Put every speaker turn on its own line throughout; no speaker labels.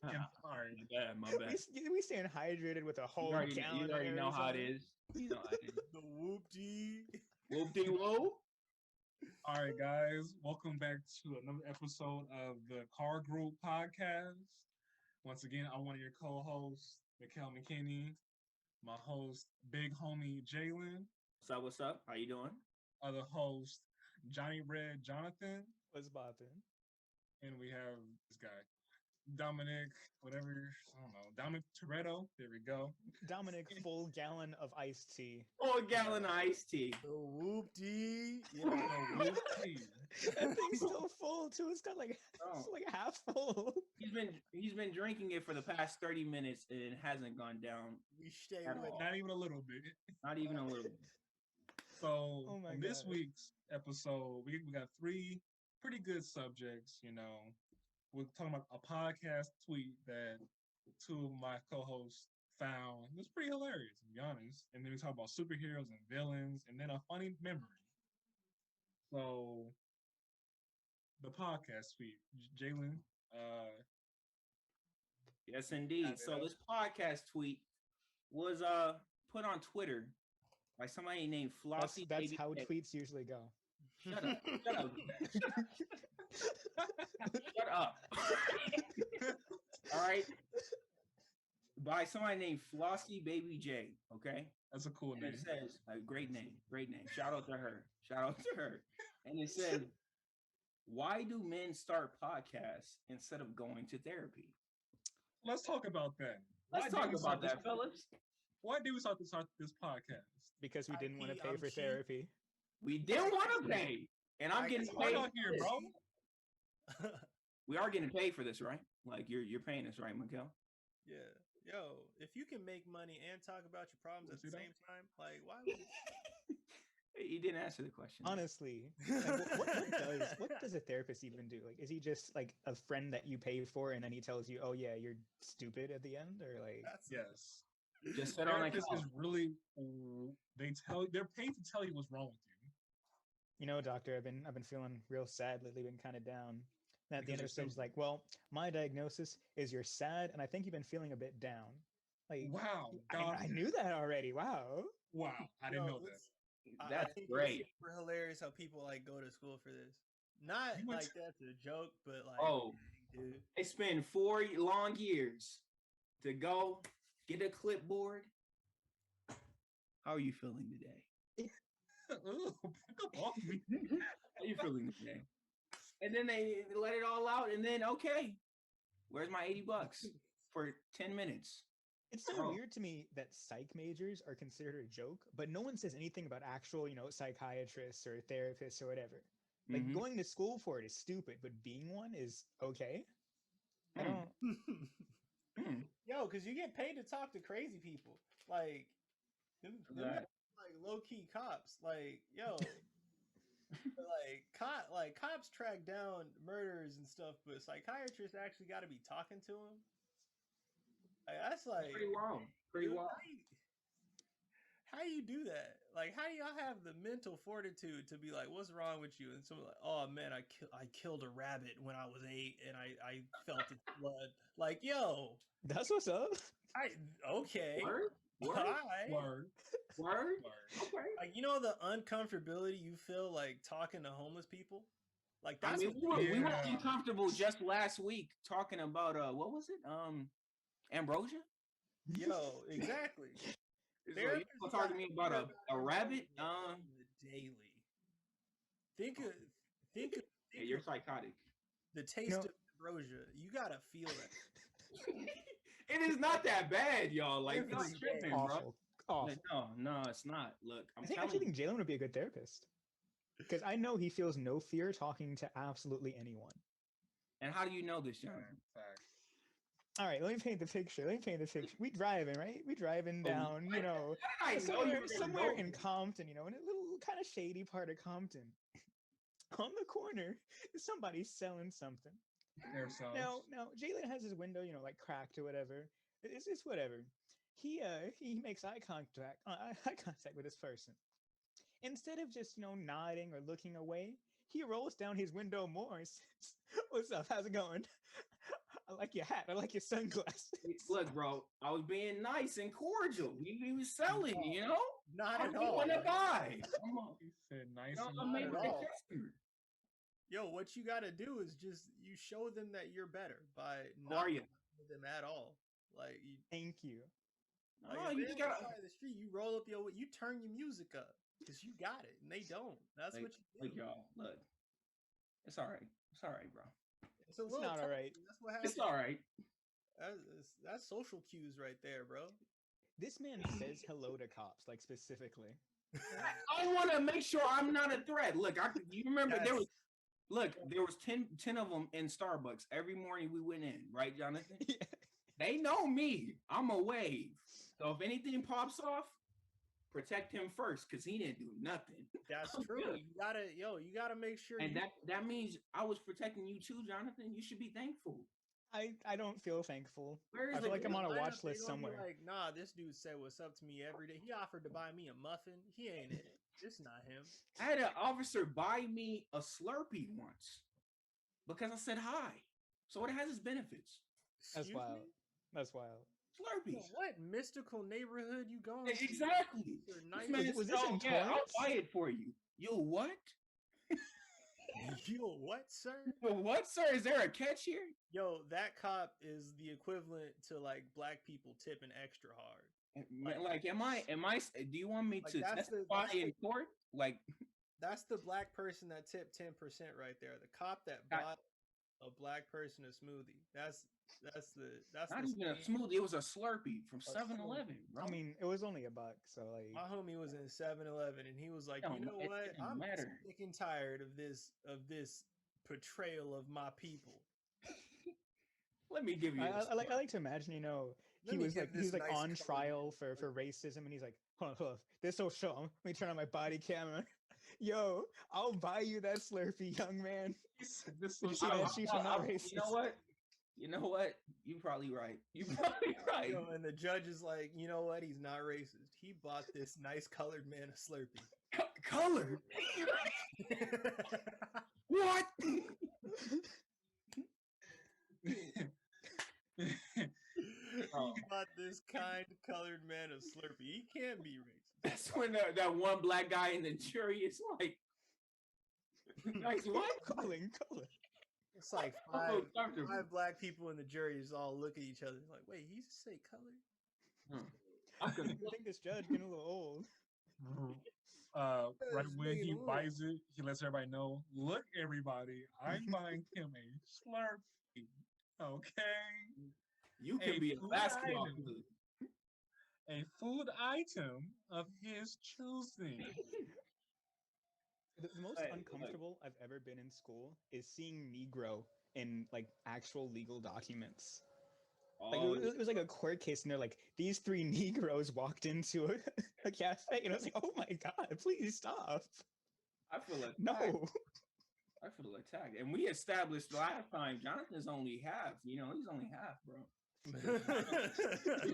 All right.
My bad.
We staying hydrated with a whole gallon.
You already know how it is. You know how it is.
The whoop-dee.
Whoop-de-whoa.
All right, guys. Welcome back to another episode of the Car Group Podcast. Once again, I'm one of your co-hosts, Mikhail McKinney. My host, big homie Jalen.
What's up? How you doing?
Other host, Johnny Red Jonathan.
What's bopping?
And we have this guy, Dominic, whatever, I don't know, Dominic Toretto. There we go.
Dominic, full gallon of iced tea.
Oh, a gallon of iced tea.
Oh,
Oh,
whoop-dee.
That thing's still full too. It's got like it's like half full.
He's been drinking it for the past 30 minutes and it hasn't gone down.
We stay with not even a little bit.
Not even a little bit.
So in this week's episode, we got three pretty good subjects. You know, we're talking about a podcast tweet that two of my co-hosts found. It was pretty hilarious, to be honest. And then we talk about superheroes and villains, and then a funny memory. So the podcast tweet, Jalen.
Yes, indeed. So this podcast tweet was put on Twitter by somebody named Flossie.
That's how tweets usually go.
Shut up. Shut up. Shut up. All right. By somebody named Flossie Baby J. Okay.
That's a cool name.
It says, great name. Great name. Shout out to her. Shout out to her. And it said, why do men start podcasts instead of going to therapy?
Let's talk about that.
Let's talk about that, fellas.
Why did we start this podcast?
Because we didn't want to pay for therapy.
We didn't want to pay. And I'm getting paid
here, bro.
We are getting paid for this, right? Like you're paying us, right, Miguel?
Yeah. Yo, if you can make money and talk about your problems at the same time, like why would
He didn't answer the question.
Honestly, like, what does a therapist even do? Like, is he just like a friend that you pay for, and then he tells you, "Oh yeah, you're stupid" at the end, or like?
Yes.
Just sit on like
this is really. They're paid to tell you what's wrong with you.
You know, doctor, I've been feeling real sad lately, been kind of down. And at the end of the stage, like, well, my diagnosis is you're sad, and I think you've been feeling a bit down. Like,
wow,
I knew that already. Wow.
I didn't know that.
That's
I think
great.
It's super hilarious how people like go to school for this. Not like that's a joke, but like, dude,
they spend 4 long years to go get a clipboard. How are you feeling today? How are you feeling today? And then they let it all out, and then okay, where's my $80 for 10 minutes?
It's so weird to me that psych majors are considered a joke, but no one says anything about actual, psychiatrists or therapists or whatever. Like going to school for it is stupid, but being one is okay. I don't.
Yo, because you get paid to talk to crazy people, like them like low key cops. Like yo, like cops track down murderers and stuff, but psychiatrists actually got to be talking to them. Like, that's like
pretty wild. Pretty wild.
How you do that? Like, how do y'all have the mental fortitude to be like, "What's wrong with you?" And someone like, "Oh man, I killed a rabbit when I was 8, and I felt its blood." Like, yo,
that's what's up.
Okay.
Word.
Okay. Like, the uncomfortability you feel like talking to homeless people. Like that's
we were uncomfortable just last week talking about what was it? Ambrosia?
Yo, exactly.
So you talking to me about a rabbit?
The daily. Think of
yeah, you're psychotic.
The taste of ambrosia. You gotta feel that.
It is not that bad, y'all. Like, no, tripping, bro.
Awful.
No, it's not. Look,
I actually think Jalen would be a good therapist. Because I know he feels no fear talking to absolutely anyone.
And how do you know this, John?
All right, let me paint the picture. We driving, right? We driving down, somewhere in Compton, in a little kind of shady part of Compton. On the corner, somebody's selling something. Now, Jalen has his window, like cracked or whatever. It's whatever. He makes eye contact with this person. Instead of just nodding or looking away, he rolls down his window more and says, "What's up? How's it going? I like your hat. I like your sunglasses.
Look, bro, I was being nice and cordial. He was selling, you know?
Not
I'm
at all.
a guy.
He said nice
Not
and
at
cordial.
all. Yo, what you got to do is just you show them that you're better by not with them at all. Like,
thank you.
Like, you just gotta
the street. You roll up you turn your music up because you got it, and they don't. That's what you do.
Like, y'all, look, it's all right. It's all right, bro.
It's not all right.
That's what happens.
It's all right.
That's social cues right there, bro.
This man says hello to cops, like specifically.
I want to make sure I'm not a threat. Look, you remember there was 10 of them in Starbucks every morning we went in, right, Jonathan? Yeah. They know me. I'm a wave. So if anything pops off, protect him first because he didn't do nothing.
That's true. You gotta make sure.
And that means I was protecting you too, Jonathan. You should be thankful.
I don't feel thankful. I feel like I'm on a watch list somewhere.
Like, nah, this dude said what's up to me every day. He offered to buy me a muffin. He ain't it. It's not him.
I had an officer buy me a Slurpee once because I said hi. So it has its benefits.
That's wild. That's wild.
Slurpees.
What mystical neighborhood you going to?
Exactly.
Was this in Torrance?
I'll buy it for you. You what?
You what, sir?
What, sir? Is there a catch here?
Yo, that cop is the equivalent to like black people tipping extra hard.
Like, am I? Do you want me to testify in court? Like,
that's the black person that tipped 10% right there. The cop that bought a black person a smoothie. That's
not even a smoothie. It was a Slurpee from 7-Eleven, bro.
I mean, it was only $1, so like
my homie was in 7-Eleven and he was like, you know what? I'm sick and tired of this portrayal of my people.
Let me give you.
I like to imagine, you know, he was like on trial for racism, and he's like, hold on, this will show. Let me turn on my body camera. Yo, I'll buy you that Slurpee, young man.
This will show. You know what? You're probably right.
And the judge is like, you know what? He's not racist. He bought this nice colored man a Slurpee.
Colored? What?
He bought this kind colored man a Slurpee. He can't be racist.
That's when that one black guy in the jury is like what?
Color.
It's like five black people in the jury just all look at each other like, wait, he just say color?
I think this judge getting a little old.
Right when he buys it, he lets everybody know, look, everybody, I'm buying him a Slurpee. Okay.
You can be a basketball player.
A food item of his choosing.
The most uncomfortable I've ever been in school is seeing Negro in like actual legal documents. Like it was like a court case, and they're like, these 3 Negroes walked into a cafe, and I was like, oh my god, please stop.
I feel attacked.
No.
I feel attacked. And we established last time Jonathan's only half. You know, he's only half, bro.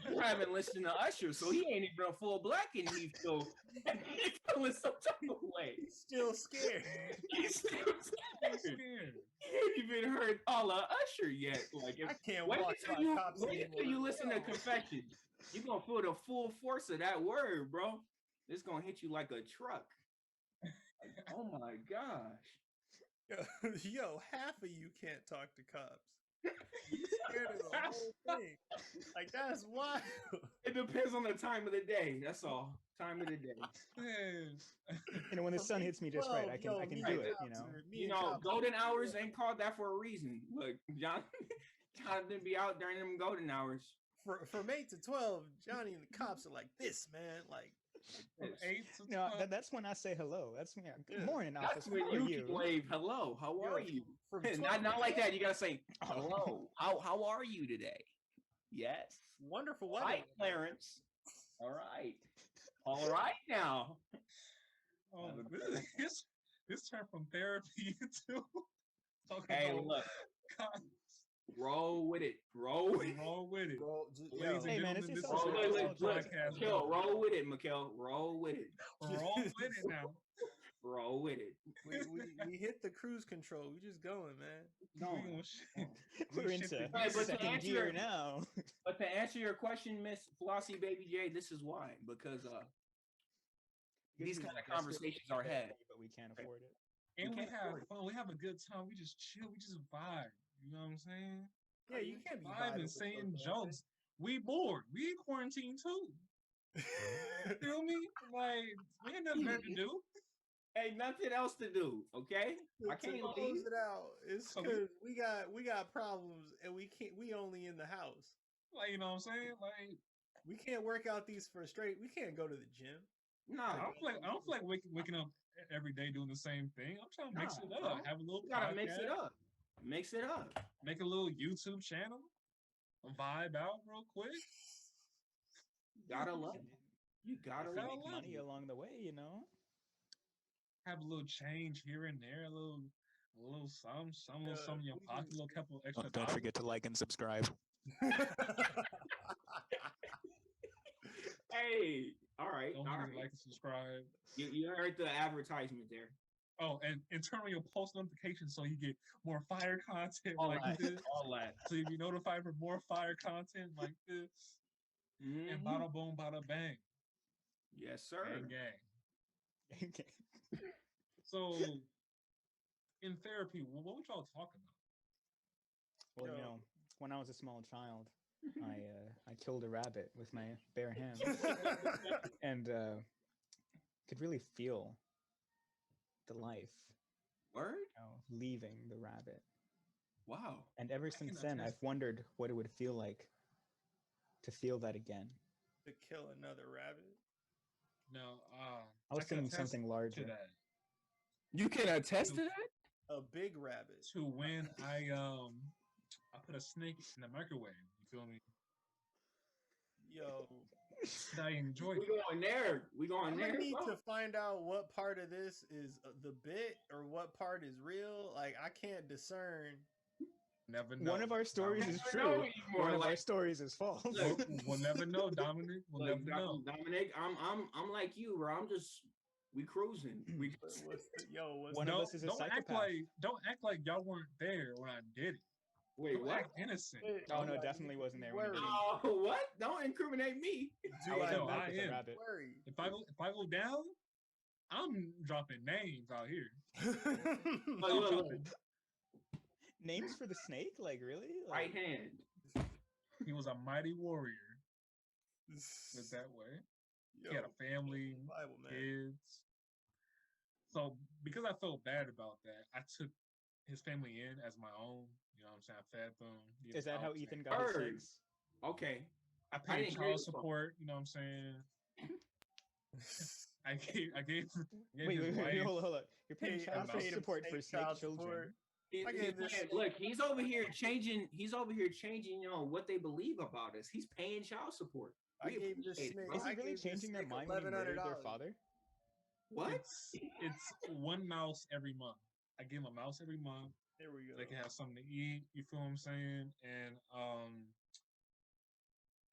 You haven't listened to Usher, so he ain't even a full black, and he's feeling some type of way.
He's still scared.
He's still scared. He ain't even heard all of Usher yet. Like,
I can't wait
until you listen to Confessions. You're gonna feel the full force of that word, bro. It's gonna hit you like a truck. Like, oh my gosh.
Yo, half of you can't talk to cops. You scared of the whole thing. Like, that's wild.
It depends on the time of the day. That's all. Time of the day.
You know, when the sun hits me just right, I can do it.
You know, golden hours ain't called that for a reason. Look, Jonathan be out during them golden hours.
From 8 to 12, Johnny and the cops are like this, man. Like,
from 8 to 12.
No, that's when I say hello. That's me. Good morning, officer.
That's when you wave hello. How are you? Not like that. You gotta say hello. How are you today? Yes.
Wonderful weather.
Hi, Clarence. All right now.
Oh, this turned from therapy to
hey, look. Roll with it. Roll with it.
Hey, man, it's just
roll with it, Mikkel. Roll with it.
Roll with it now.
Roll with it.
We hit the cruise control. We just going, man.
We
We're into second gear now.
But to answer your question, Miss Flossie Baby J, this is why. Because these kind of conversations are had.
But we can't afford it.
And we have fun. We have a good time. We just chill. We just vibe. You know what I'm saying?
Yeah, you can't be
vibing, saying jokes. We bored. We in quarantine too. Feel me? Like, we ain't nothing better to do.
Ain't nothing else to do, okay? I can't
close it out. It's because we got problems and we only in the house.
Like, you know what I'm saying? Like,
we can't work out these for straight. We can't go to the gym.
No,
I don't feel like waking up every day doing the same thing. I'm trying to mix it up. Have a little podcast.
Mix it up. Mix it up.
Make a little YouTube channel. Vibe out real quick.
Gotta love it. You gotta
make money along the way, you know.
Have a little change here and there, a little some in your pocket, a little couple extra.
Don't forget to like and subscribe.
Hey, all right.
Don't forget to like and subscribe.
You heard the advertisement there.
Oh, and turn on your post notifications so you get more fire content
all
like
that.
this.
All that.
So you be notified for more fire content like this. Mm-hmm. And bada boom, bada bang.
Yes, sir.
Gang. So, in therapy, what would y'all talk about?
Well, you know, when I was a small child, I killed a rabbit with my bare hands, and could really feel the life.
Word?
You know, leaving the rabbit.
Wow.
And ever since then, I've wondered what it would feel like to feel that again.
To kill another rabbit?
No,
I was thinking something larger.
You can attest to that?
A big rabbit.
To when I put a snake in the microwave. You feel me?
Yo.
I enjoy it.
We going there.
We need to find out what part of this is the bit or what part is real. Like, I can't discern.
Never know.
One of our stories is true. One of our stories is false.
We'll never know, Dominic. We'll never know.
Dominic, I'm like you, bro. We cruising.
One of us is a psychopath.
Don't act like y'all weren't there when I did it.
Wait,
don't
what?
Act innocent.
Oh no, definitely wasn't there.
What? Don't incriminate me.
I am. If I go down, I'm dropping names out here.
Names for the snake? Like, really?
Right hand.
He was a mighty warrior. It's that way. He had a family, kids. So because I felt bad about that, I took his family in as my own. You know what I'm saying? I fed them.
Is that how Ethan got his six?
Okay.
I paid child support. You know what I'm saying? I gave
wait, hold on. You're paying child support for snake children.
Look, he's over here changing. You know what they believe about us. He's paying child support.
Is he really changing their mind when he murdered their father?
What?
It's one mouse every month. I give him a mouse every month.
There we go.
They can have something to eat. You feel what I'm saying? And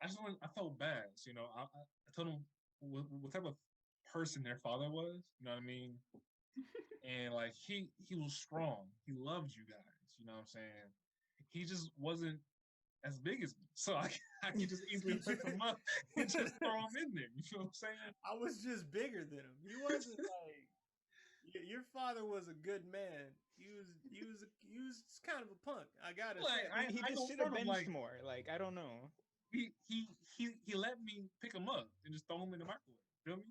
I felt bad. So, you know, I told him what type of person their father was. You know what I mean? And like he was strong. He loved you guys. You know what I'm saying? He just wasn't as big as me, so I can just easily pick him up and just throw him in there. You feel what I'm saying?
I was just bigger than him. He wasn't like your father was a good man. He was kind of a punk. I gotta say,
he just should have benched more. Like, I don't know.
He let me pick him up and just throw him in the microwave. Feel me?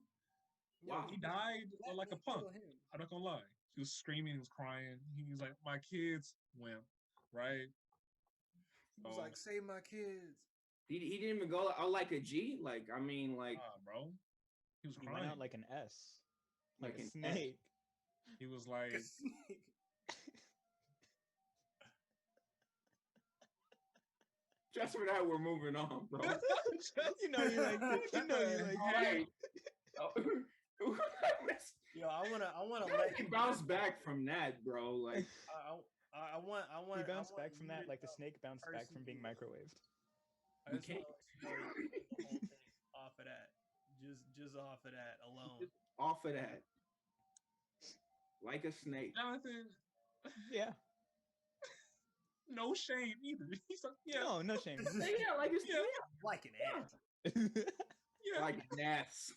Wow.
He died like a punk. I'm not gonna lie. He was screaming, he was crying. He was like, "My kids wimp," right?
He was like, "Save my kids."
He didn't even go out like a G. Like, I mean, like,
bro. He was crying.
He went out like an S, like a snake.
He was like,
a snake.
Just for that, we're moving on, bro.
you know you like.
Hey.
Yo, I wanna
let you bounce back from that, bro. Like,
I want.
He bounced back from that like the snake bounced back from being microwaved.
I just want off of that. Just off of that alone.
Just off of that. Like a snake.
Jonathan.
Yeah.
no shame either. He's like, yeah.
No shame.
Yeah, like it's
like an ant.
Yeah. Like an ass.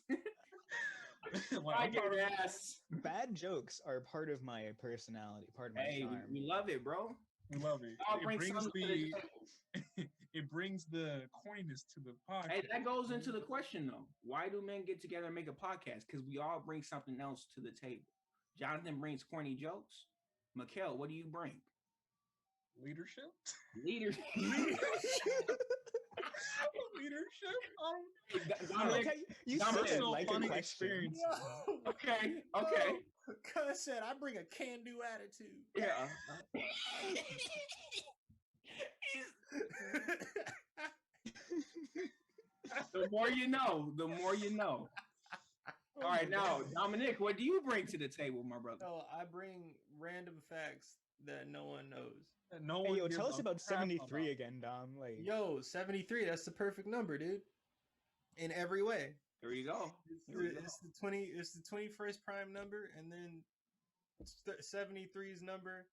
Like
an ass.
Bad jokes are part of my personality, part of my charm.
We love it, bro.
We love it. It brings the corniness to the podcast.
Hey, that goes into the question though. Why do men get together and make a podcast? Because we all bring something else to the table. Jonathan brings corny jokes. Mikkel, what do you bring?
Leadership.
Dominic, you said it like an experience.
Okay.
Cuz said I bring a can-do attitude.
Yeah. The more you know. All right, now, Dominic, what do you bring to the table, my brother?
No, I bring random facts that no one knows.
Hey, tell us about 73 again, Dom. Like,
73, that's the perfect number, dude. In every way.
There you go.
It's the 21st prime number, and then 73's number,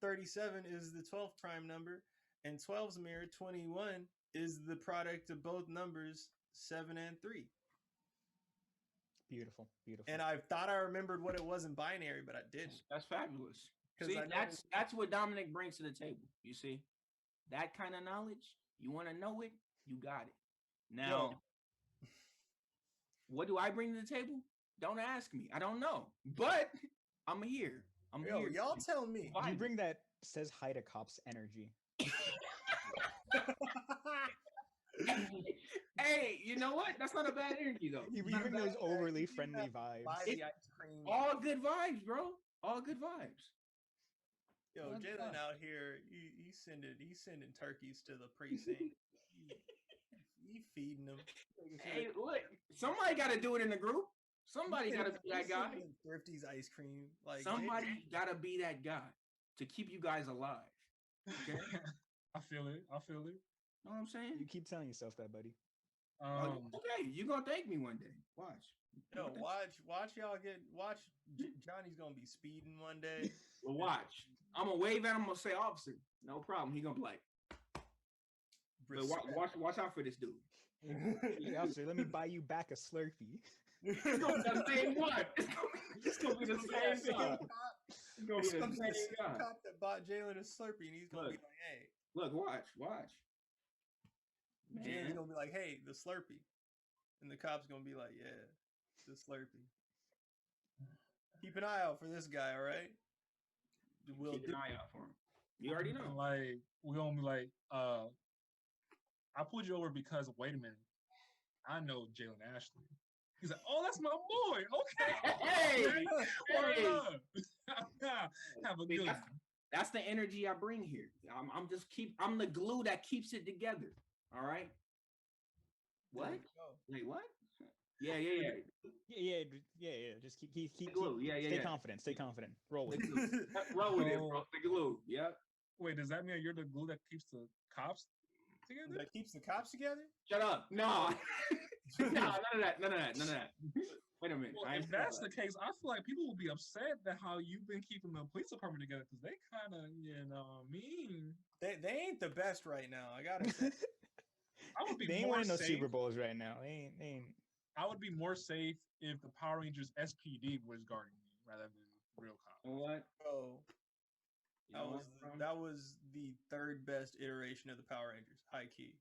37 is the 12th prime number, and 12's mirror, 21, is the product of both numbers, 7 and 3.
Beautiful.
And I thought I remembered what it was in binary, but I didn't.
That's fabulous. See, that's what Dominic brings to the table. You see, that kind of knowledge. You want to know it, you got it. Now, what do I bring to the table? Don't ask me. I don't know, but I'm here.
Y'all tell me.
You bring that says hi to cops energy.
Hey, you know what? That's not a bad energy though.
You bring those overly friendly vibes.
All good vibes, bro. All good vibes.
Yo, Jalen out here, he's sending turkeys to the precinct. he feeding them.
Hey, look, somebody got to do it in the group. Somebody got to be that guy.
Thrifty's ice cream. Like
somebody got to be that guy to keep you guys alive. Okay,
I feel it.
Know what I'm saying?
You keep telling yourself that, buddy.
Okay, you gonna thank me one day. Watch.
Watch Johnny's gonna be speeding one day.
Well, watch. I'm gonna wave at him. I'm gonna say, "Officer, no problem." He gonna be like, but watch out for this dude.
Hey, officer, let me buy you back a Slurpee.
It's gonna be the same one. It's gonna be the same guy. It's gonna be the same guy.
Cop that bought Jalen a Slurpee, and he's gonna be like, "Hey,
look, watch."
Jalen's gonna be like, "Hey, the Slurpee," and the cop's gonna be like, "Yeah, the Slurpee." Keep an eye out for this guy, all right?
We'll keep an eye out for him. You already know.
Like, we're gonna be like, I pulled you over because wait a minute, I know Jalen Ashley. He's like, oh, that's my boy. Okay.
Hey,
have a good one.
That's the energy I bring here. I'm the glue that keeps it together. All right. What? Wait, what? Yeah.
Just keep glue. Stay confident. Roll with it.
Roll with it, bro. The glue. Yeah.
Wait, does that mean you're the glue that keeps the cops together?
That keeps the cops together?
Shut up. No. No, none of that. Wait a minute.
Well, if that's the case, I feel like people will be upset that how you've been keeping the police department together because they kind of, mean.
They ain't the best right now. I gotta say.
I would be
they ain't winning no Super Bowls right now. They ain't.
I would be more safe if the Power Rangers SPD was guarding me rather than real cops.
What?
Oh, that was the third best iteration of the Power Rangers. High key.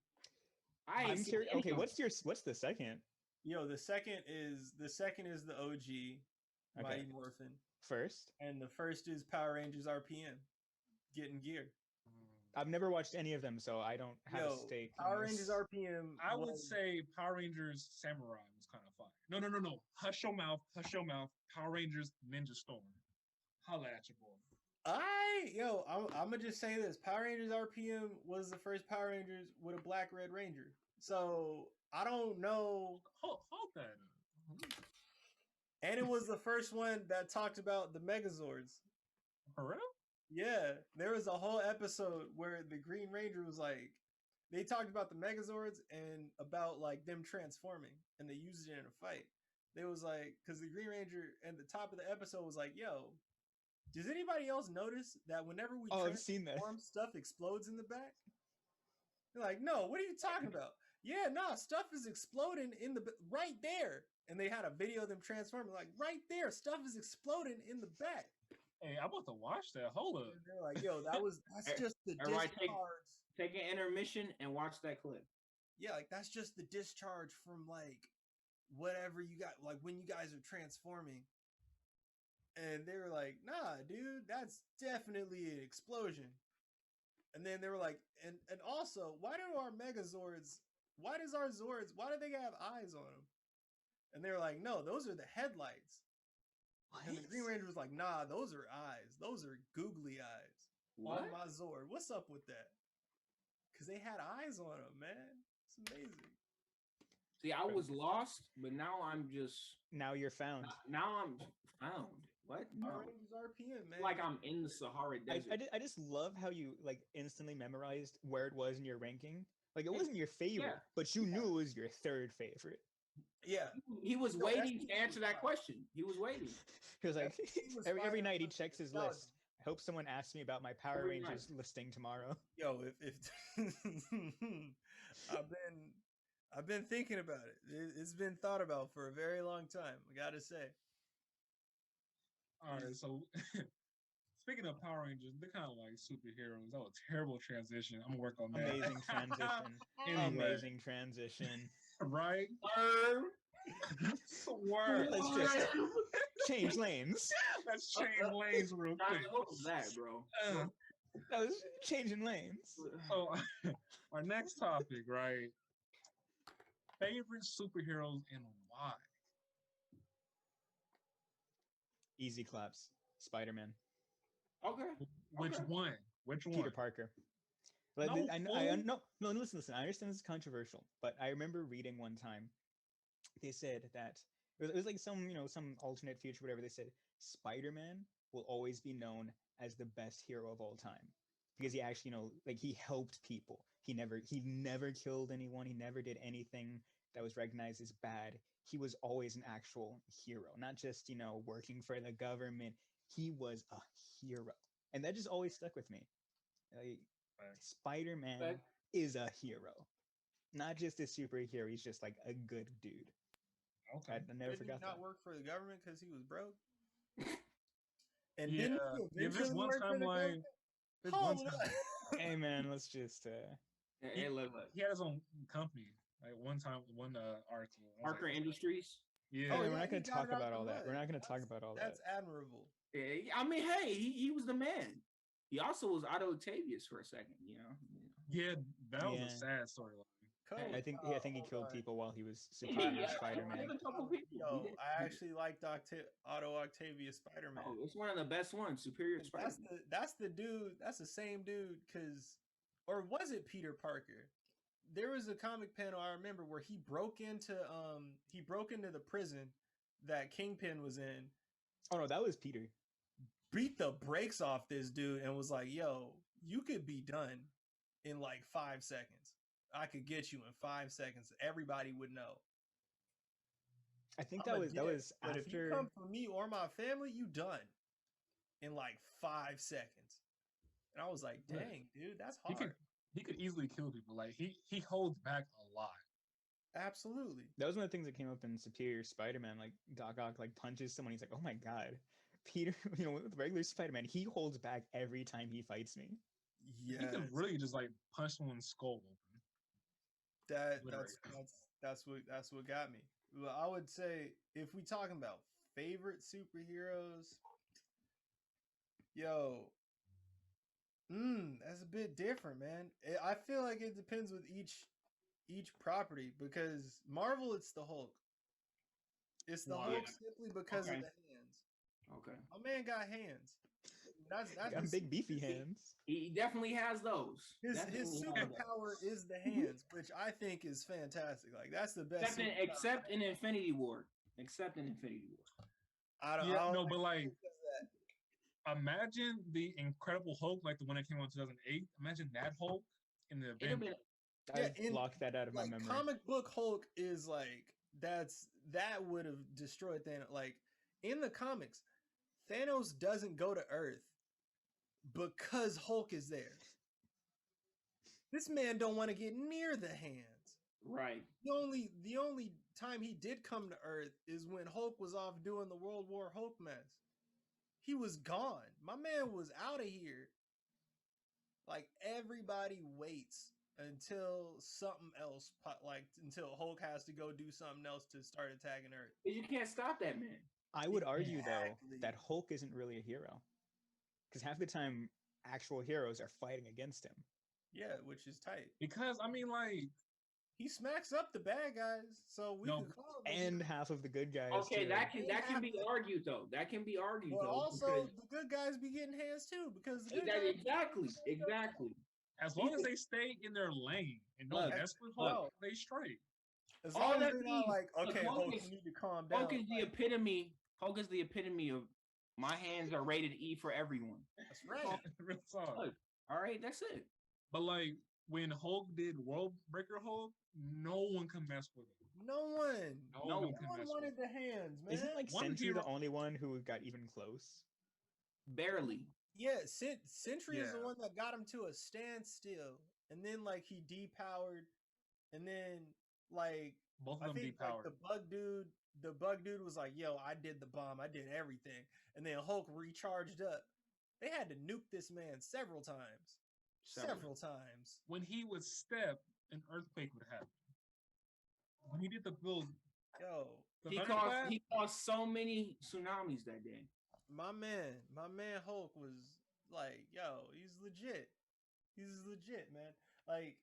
I'm curious. Okay, what's the second?
The second is the OG, Mighty Morphin.
First,
and the first is Power Rangers RPM, Getting Gear.
I've never watched any of them, so I don't have a stake.
Power Rangers RPM.
I would say Power Rangers Samurai was kind of fun. No. Hush your mouth. Power Rangers Ninja Storm. Holla at your boy.
I'm gonna just say this: Power Rangers RPM was the first Power Rangers with a Black Red Ranger. So I don't know.
Hold that.
And it was the first one that talked about the Megazords.
For real?
Yeah, there was a whole episode where the Green Ranger was like, they talked about the Megazords and about like them transforming, and they used it in a fight. They was like, because the Green Ranger at the top of the episode was like, yo, Does anybody else notice that whenever we
I've seen that
stuff explodes in the back? They're like, no, what are you talking about? Yeah, no, stuff is exploding in the right there. And they had a video of them transforming, like right there, stuff is exploding in the back.
Hey, I'm about to watch that. Hold up.
And they're like, yo, that's just the discharge.
Take an intermission and watch that clip.
Yeah, like that's just the discharge from like whatever you got, like when you guys are transforming. And they were like, nah, dude, that's definitely an explosion. And then they were like, and also, why do our Megazords, why do they have eyes on them? And they were like, no, those are the headlights. What? And the Green Ranger was like, nah, those are eyes. Those are googly eyes. What? On my Zord. What's up with that? Because they had eyes on them, man. It's amazing.
See, I was lost, but now I'm just...
Now you're found.
Now I'm found. What? No.
RPM, man.
Like I'm in the Sahara Desert.
I just love how you like instantly memorized where it was in your ranking. Like it wasn't your favorite, but you knew it was your third favorite.
Yeah.
He was waiting to answer that question. He was waiting.
He was like, every night he checks his list. I hope someone asks me about my Power Rangers listing tomorrow.
Yo, if I've been thinking about it. It's been thought about for a very long time, I gotta say.
All right, so speaking of Power Rangers, they're kind of like superheroes. That was a terrible transition. I'm gonna work on that.
Amazing transition. Anyway. Amazing transition.
Right?
Word. Let's just change lanes.
Let's change lanes real quick.
What was that, bro?
That was changing lanes.
So, our next topic, right? Favorite superheroes and why?
Easy claps. Spider-Man.
Okay.
Which one?
Peter Parker. But
no,
no, listen. I understand this is controversial, but I remember reading one time, they said that it was like some alternate future, whatever. They said Spider-Man will always be known as the best hero of all time because he actually, like he helped people. He never killed anyone. He never did anything that was recognized as bad. He was always an actual hero, not just, working for the government. He was a hero. And that just always stuck with me. Like, Spider-Man is a hero. Not just a superhero. He's just like a good dude.
Okay.
I never forgot that.
Did he not work for the government because he was broke? And
yeah, this one time, like...
Hey, man, let's just...
He had his own company. Like one time, one article.
Parker Industries.
Yeah.
We're not going to talk about all that. We're not going to talk about all that.
That's admirable.
Yeah, I mean, hey, he was the man. He also was Otto Octavius for a second,
Yeah, that was a sad storyline.
I think he killed people while he was Superior Spider-Man.
Yo, I actually liked Otto Octavius Spider-Man.
Oh, it's one of the best ones, Superior Spider-Man.
That's the dude. That's the same dude. Or was it Peter Parker? There was a comic panel I remember where he broke into the prison that Kingpin was in.
Oh no, that was Peter.
Beat the brakes off this dude and was like, "Yo, you could be done in like 5 seconds. I could get you in 5 seconds. Everybody would know."
I think that was after.
If you come for me or my family, you done in like 5 seconds. And I was like, "Dang, dude, that's hard."
He could easily kill people. Like he holds back a lot.
Absolutely.
That was one of the things that came up in Superior Spider-Man. Like Doc Ock like punches someone. He's like, "Oh my god, Peter!" With regular Spider-Man, he holds back every time he fights me.
Yeah,
he can really just like punch someone's skull open.
That's what got me. Well, I would say if we talking about favorite superheroes, yo. That's a bit different, man. I feel like it depends with each property because Marvel, it's the Hulk. It's the Hulk simply because of the hands.
Okay.
My man got hands. That's
got big beefy hands.
He definitely has those.
His superpower is the hands, which I think is fantastic. Like that's the best.
Except in Infinity War.
I don't know,
but like. Imagine the Incredible Hulk, like the one that came out in 2008. Imagine that Hulk in the event.
I blocked that out of my memory.
Comic book Hulk is like that would have destroyed Thanos. Like in the comics, Thanos doesn't go to Earth because Hulk is there. This man don't want to get near the hands.
Right.
The only time he did come to Earth is when Hulk was off doing the World War Hulk mess. He was gone. My man was out of here. Like, everybody waits until something else, like until Hulk has to go do something else to start attacking Earth.
You can't stop that man.
I would argue though that Hulk isn't really a hero, because half the time actual heroes are fighting against him.
Yeah, which is tight.
Because I mean, like,
he smacks up the bad guys, so we can call them.
And half of the good guys.
Okay,
too.
that can be argued though. That can be argued
but
though.
Also, the good guys be getting hands too, because the good guys
exactly.
As long as they stay in their lane and don't mess with Hulk, they straight.
As long as they're not like, okay, Hulk, you need to calm down.
Hulk is the epitome. Hulk is the epitome of my hands are rated E for everyone.
That's right.
Look, all right, that's it.
But like when Hulk did World Breaker Hulk, no one can mess with it.
No one.
No one
wanted the hands, man.
Isn't like Sentry the only one who got even close?
Barely.
Yeah, Sentry is the one that got him to a standstill, and then like he depowered, and then like
both of them depowered.
Like, the bug dude was like, "Yo, I did the bomb, I did everything," and then Hulk recharged up. They had to nuke this man several times. Several times.
When he would step, an earthquake would happen. When he did the build,
he caused so many tsunamis that day.
My man Hulk was like, yo, he's legit. He's legit, man. Like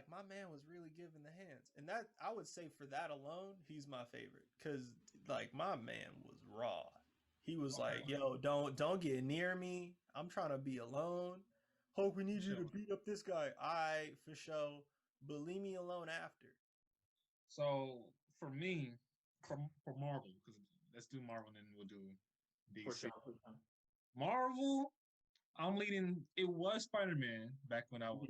my man was really giving the hands. And that, I would say for that alone, he's my favorite. Cause like my man was raw. He was like, yo, don't get near me. I'm trying to be alone. Hulk, we need you to beat up this guy. I for sure. But leave me alone after.
So for me, for Marvel, because let's do Marvel and then we'll do DC.
For sure.
Marvel, I'm leading. It was Spider-Man back when I was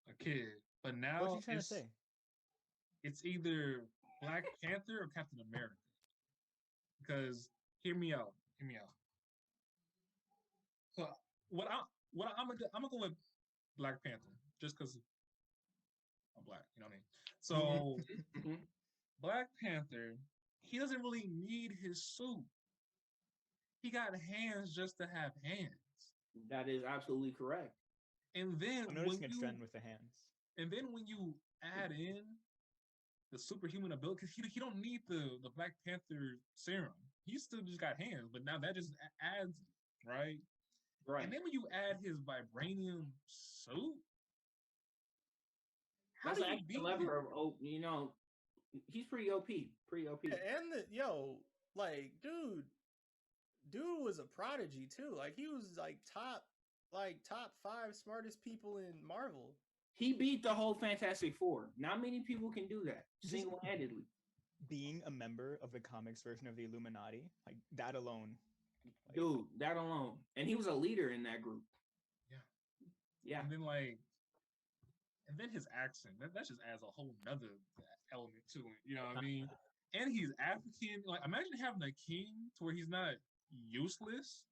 a kid, but now
what are you trying to say?
It's either Black Panther or Captain America. Because hear me out. So I'm gonna go with Black Panther just because I'm black. You know what I mean? So Black Panther, he doesn't really need his suit. He got hands just to have hands.
That is absolutely correct.
And then
I'm noticing a trend with the hands.
And then when you add in the superhuman ability, because he don't need the Black Panther serum. He still just got hands, but now that just adds, right?
Right.
And then when you add his vibranium suit,
that's actually clever. Oh, you know, he's pretty OP. Pretty OP.
And dude was a prodigy too. Like he was like top 5 smartest people in Marvel.
He beat the whole Fantastic Four. Not many people can do that single-handedly.
Being a member of the comics version of the Illuminati, like that alone.
Dude, that alone. And he was a leader in that group. Yeah.
And then his accent, that just adds a whole nother element to it. You know what I mean? And he's African. Like, imagine having a king to where he's not useless,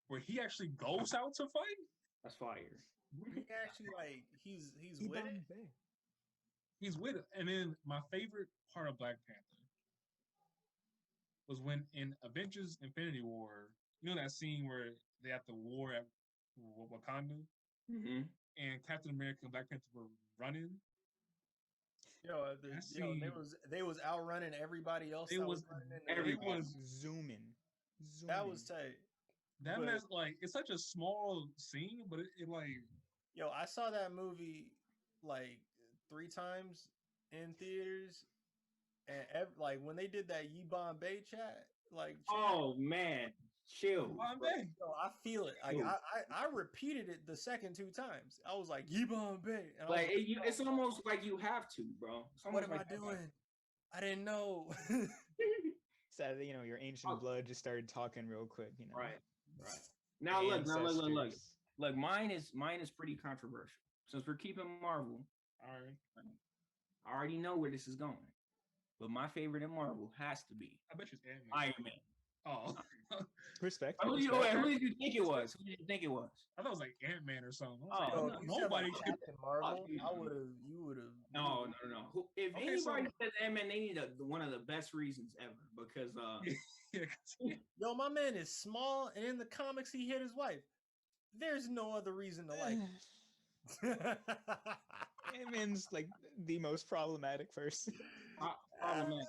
where he actually goes out to fight.
That's fire.
He actually he's with it.
He's with it. And then my favorite part of Black Panther was when in Avengers Infinity War, you know that scene where they have the war at Wakanda?
Mm-hmm.
And Captain America and Black Panther were running.
They was outrunning everybody else.
It was
zooming.
That was tight.
That mess, like, it's such a small scene, but it
I saw that movie like 3 times in theaters, and when they did that Ye Bombay chat,
oh man, chill.
Bombay.
I feel it. Like I repeated it the second 2 times. I was like Ye Bombay.
It's almost like you have to, bro.
What am I doing? I didn't know.
So your ancient blood just started talking real quick.
Right. Now look. Mine is pretty controversial. Since we're keeping Marvel,
all right.
I already know where this is going. But my favorite in Marvel has to be,
I bet you it's
Iron Man.
Oh.
Respect.
Who did you think it was? Who did you think it was?
I thought it was like Ant-Man or something.
Nobody. Captain Marvel. You would have.
No. If anybody says Ant-Man, they need one of the best reasons ever because.
Yo, my man is small, and in the comics, he hit his wife. There's no other reason to like him.
Ant-Man's like the most problematic person.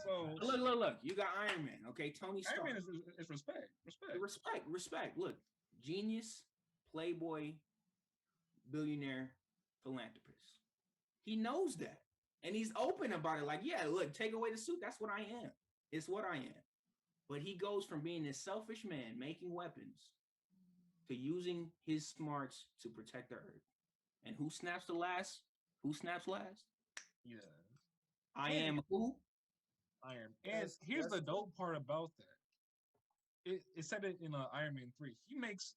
So look. You got Iron Man, okay? Tony Stark.
Iron Man is
Respect. Look, genius, playboy, billionaire, philanthropist. He knows that, and he's open about it. Like, yeah, look, take away the suit. That's what I am. It's what I am. But he goes from being this selfish man making weapons to using his smarts to protect the Earth. And who snaps last?
Yeah.
I am who?
Iron. And here's the dope part about that. It said it in Iron Man 3. He makes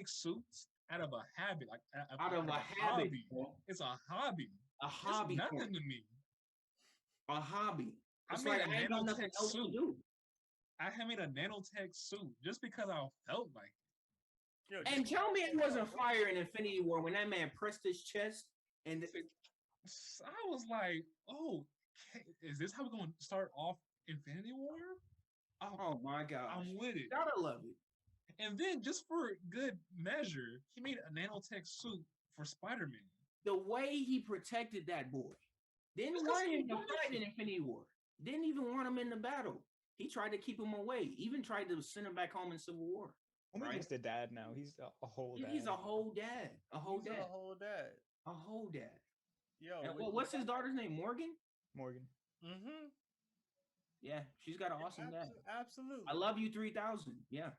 suits out of a habit, like
out of a hobby.
It's a hobby.
A hobby.
It's nothing to me.
A hobby.
I made a nanotech suit. I had made a nanotech suit just because I felt like it.
And tell me it wasn't fire in Infinity War when that man pressed his chest and
I was like, oh, is this how we're going to start off Infinity War?
Oh my God.
I'm with it.
Gotta love it.
And then just for good measure, he made a nanotech suit for Spider-Man.
The way he protected that boy. Didn't want him to fight in Infinity War. Didn't even want him in the battle. He tried to keep him away. Even tried to send him back home in Civil War.
Right? He's the dad now. He's a whole dad.
He's a whole dad. A whole dad.
Yo,
what's his daughter's name? Morgan.
Mm-hmm.
Yeah, she's got an awesome dad.
Absolutely.
I love you 3000. Yeah,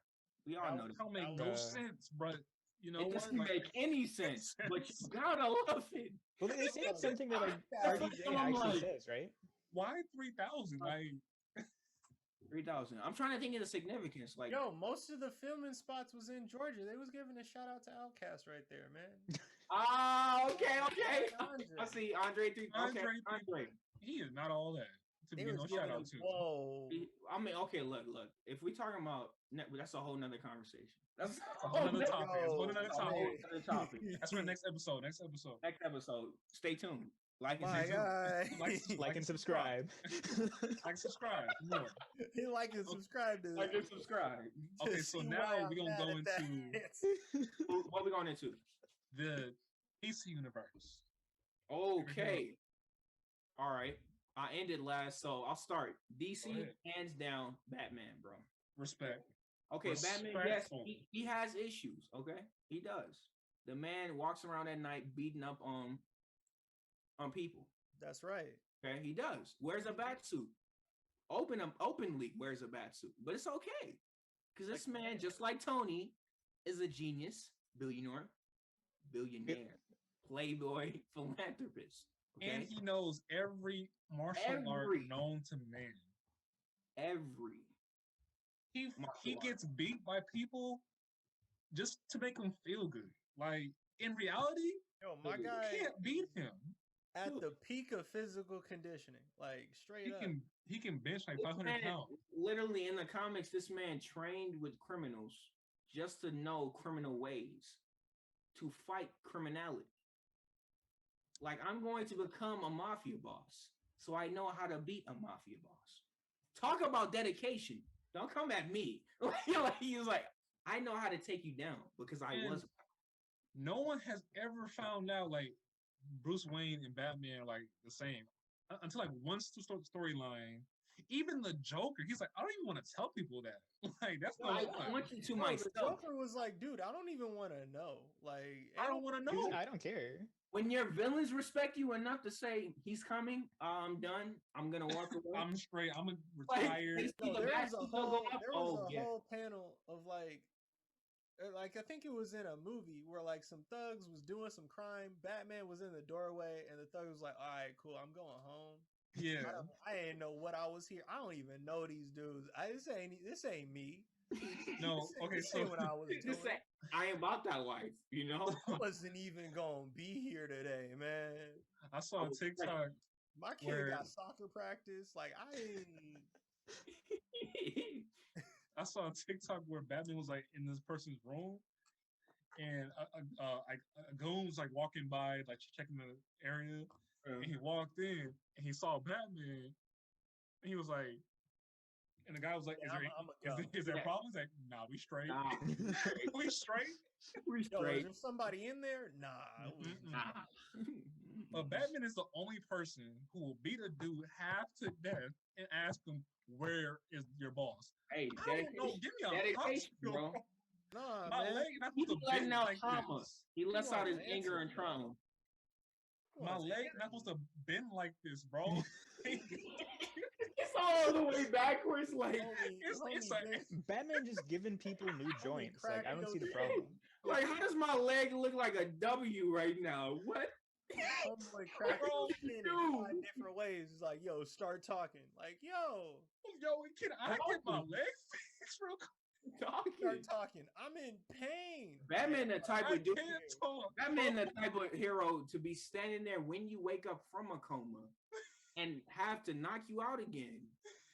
we all know that.
Don't make no sense, but you know
it doesn't make any sense. But you gotta love it.
Well, they say it's something that like RDJ actually says, right?
Why 3000? Like
3000. I'm trying to think of the significance. Like,
yo, most of the filming spots was in Georgia. They was giving a shout out to Outkast right there, man.
Okay. I see Andre 3. Andre.
He is not all that to be no shout out to.
Whoa.
I mean, okay, look. If we talking about that's a whole nother conversation. That's
a whole other topic. It's one another topic. That's for the next episode. Next episode. Stay tuned. Like
and subscribe.
Subscribe. More.
He like and subscribe to
Like and subscribe.
Okay, so now we're gonna go into
what we going into?
The DC universe.
Okay. All right. I ended last, so I'll start. DC, hands down, Batman, bro.
Respect.
Okay, Batman, yes, he has issues, okay? He does. The man walks around at night beating up on people.
That's right.
Okay, he does. Wears a bat suit. Openly wears a bat suit. But it's okay. Because this man, just like Tony, is a genius, billionaire, playboy, philanthropist. Okay?
And he knows every martial art known to man. He gets beat by people just to make him feel good. Like, in reality,
my guy,
you can't beat him.
At the peak of physical conditioning, like straight up.
He can bench like 500 pounds.
Literally, in the comics, this man trained with criminals just to know criminal ways to fight criminality. Like, I'm going to become a mafia boss, so I know how to beat a mafia boss. Talk about dedication. Don't come at me. He was like, I know how to take you down because I was.
No one has ever found out, like, Bruce Wayne and Batman are like the same until like one storyline. Even the Joker, he's like, I don't even want to tell people that. Like, that's not.
I want you to myself.
The Joker was like, dude, I don't even want to know. Like,
I don't want to know.
I don't care.
When your villains respect you enough to say he's coming, I'm done. I'm gonna walk away.
I'm straight. I'm gonna retire.
There was a whole panel of like I think it was in a movie where like some thugs was doing some crime. Batman was in the doorway, and the thug was like, "All right, cool, I'm going home."
Yeah,
I didn't know what I was here. I don't even know these dudes. This ain't me.
No, okay. So
what I was doing.
I ain't about that life, you know.
I wasn't even gonna be here today, man.
I saw a TikTok.
My kid got soccer practice. Like
I saw a TikTok where Batman was like in this person's room, and a goon was like walking by, like checking the area, and he walked in and he saw Batman, and he was like, and the guy was like, "Is there problems?" Like, "Nah, we straight. Nah. we straight.
We straight. Is there somebody in there? Nah.
But Batman is the only person who will beat a dude half to death and ask him, "Where is your boss?"
Hey,
no, give me a hospital, bro.
Nah,
my
man.
leg not supposed to bend like this.
He lets out his anger and trauma.
My leg not supposed to bend like this, bro.
It's all the way backwards, like
it's like Batman just giving people new joints. Like I don't see the problem.
Like, how does my leg look like a W right now? What?
Homeboy cracked in 5 different ways. It's like, yo, start talking. Like, yo,
can I get my leg fixed real quick?
Start talking. I'm in pain.
Batman the type of dude. Batman the type of hero to be standing there when you wake up from a coma and have to knock you out again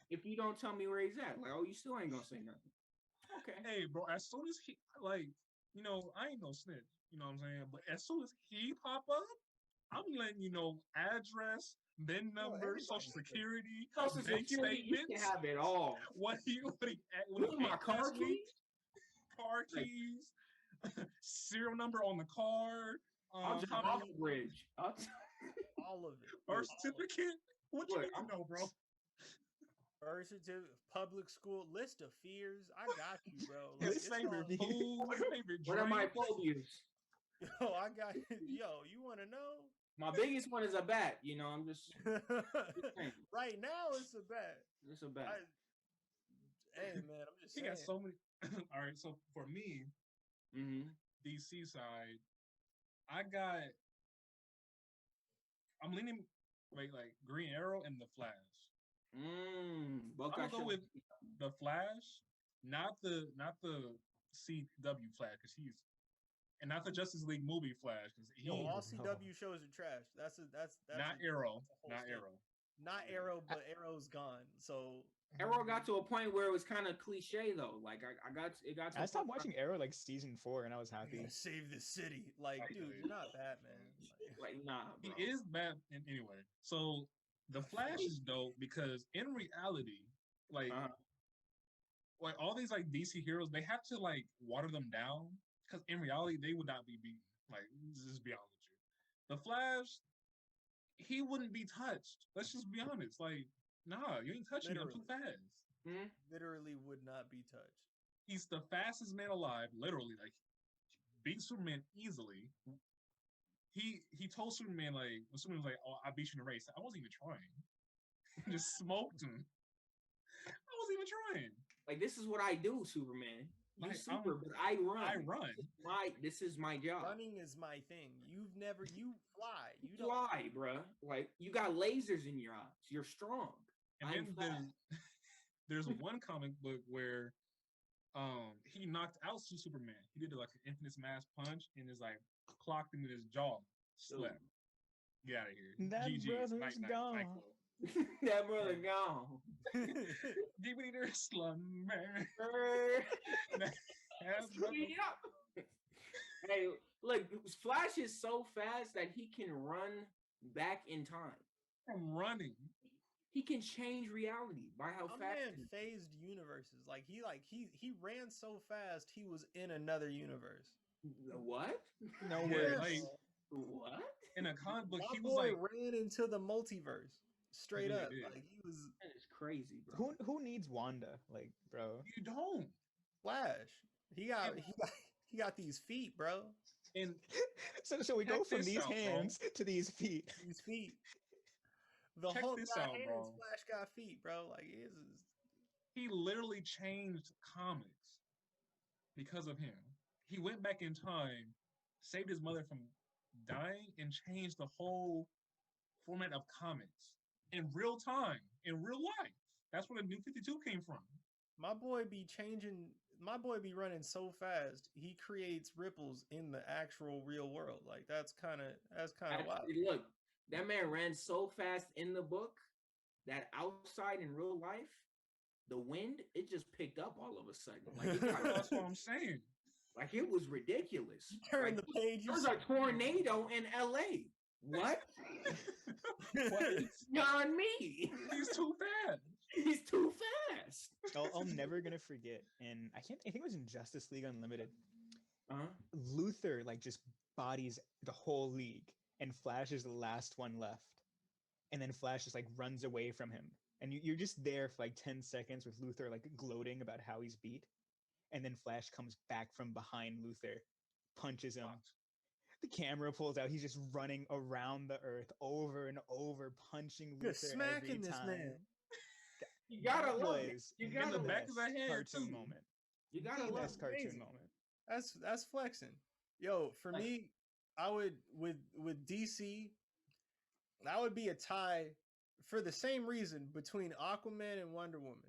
if you don't tell me where he's at. Like, oh, you still ain't gonna say nothing. Okay.
Hey, bro, as soon as he, like, you know, I ain't no snitch, you know what I'm saying? But as soon as he pop up, I'm letting you know address, VIN number, social security, bank statements.
You can have it all.
What
my car keys?
Car keys, serial number on the car.
I'll jump off the bridge.
All of it.
Birth certificate. What you need to know, bro?
Birth certificate, public school, list of fears. I got you, bro.
Like, his favorite food, favorite
what are my phobias?
Yo, I got yo. You want to know?
My biggest one is a bat. You know, I'm just
right now. It's a bat.
It's a bat.
Hey man, I'm just saying.
He got so many. All right, so for me, DC side, I'm leaning like Green Arrow and the Flash. I'm gonna go with the Flash, not the CW Flash, because and not the Justice League movie Flash, because
all CW shows are trash. That's
not Arrow,
not Arrow, but Arrow's gone. So
Arrow got to a point where it was kind of cliche though. Like I
stopped watching Arrow like season 4, and I was happy.
Save the city, like dude, you're not Batman.
Like nah, bro.
He is Batman anyway. So the Flash is dope because in reality, like all these like DC heroes, they have to like water them down because in reality they would not be beaten. Like, just be honest with you. The Flash, he wouldn't be touched. Let's just be honest. Like, nah, you ain't touching him too fast.
Literally would not be touched.
He's the fastest man alive, literally. Like, beat Superman easily. He told Superman, like, when Superman was like, "Oh, I beat you in a race," I wasn't even trying. Just smoked him. I wasn't even trying.
Like, this is what I do, Superman. You super, but I run. This is my job.
Running is my thing. You fly. You
fly, bruh. Like, you got lasers in your eyes. You're strong.
And then there's one comic book where he knocked out Superman. He did like an infinite mass punch and is like clocked into his jaw. Slept. Get out of here.
That brother's gone.
That brother gone.
Give me their slumber.
Hey, look, Flash is so fast that he can run back in time.
From running.
He can change reality by how fast.
Man phased universes. Like he ran so fast he was in another universe.
What?
No way.
Like,
what?
In a comic book, he was
boy
like
ran into the multiverse. Straight up. Like he was.
That is crazy, bro.
Who needs Wanda? Like, bro.
You don't.
Flash. He got these feet, bro.
And
so we go from these hands to these feet.
These feet. The
Check
whole
this
guy
out,
hands,
bro.
Flash got feet, bro. Like
he literally changed comics because of him. He went back in time, saved his mother from dying, and changed the whole format of comics in real time, in real life. That's where the New 52 came from.
My boy be running so fast, he creates ripples in the actual real world. Like that's kind of wild.
Look, that man ran so fast in the book that outside in real life, the wind, it just picked up all of a sudden. Like
that's what I'm saying.
Like it was ridiculous.
Turn
like,
the page.
There was a tornado in LA. What? Beyond me.
He's too fast.
He's too fast.
I'm never gonna forget. And I think it was in Justice League Unlimited. Luthor like just bodies the whole league, and Flash is the last one left. And then Flash just like runs away from him, and you're just there for like 10 seconds with Luthor like gloating about how he's beat, and then Flash comes back from behind Luthor, punches him. The camera pulls out. He's just running around the earth over and over, punching Luthor
smacking
every
this
time.
man.
You gotta love it. You
gotta the back of the head
cartoon
too.
moment.
You gotta love
best cartoon moment.
That's flexing. Yo, for me, I would with DC, that would be a tie for the same reason between Aquaman and Wonder Woman.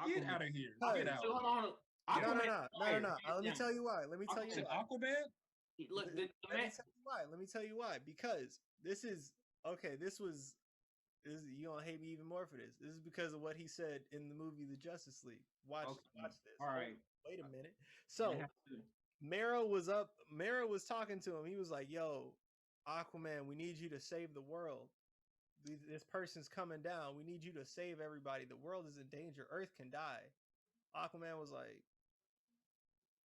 Get out of here. Get out.
No. Let me tell you why. Let me tell you why.
Aquaman?
Look, let me tell you why. Because this is okay. This you gonna hate me even more for this. This is because of what he said in the movie The Justice League. Watch this.
All right.
Wait a minute. So Mara was talking to him. He was like, "Yo, Aquaman, we need you to save the world. This person's coming down. We need you to save everybody. The world is in danger. Earth can die." Aquaman was like,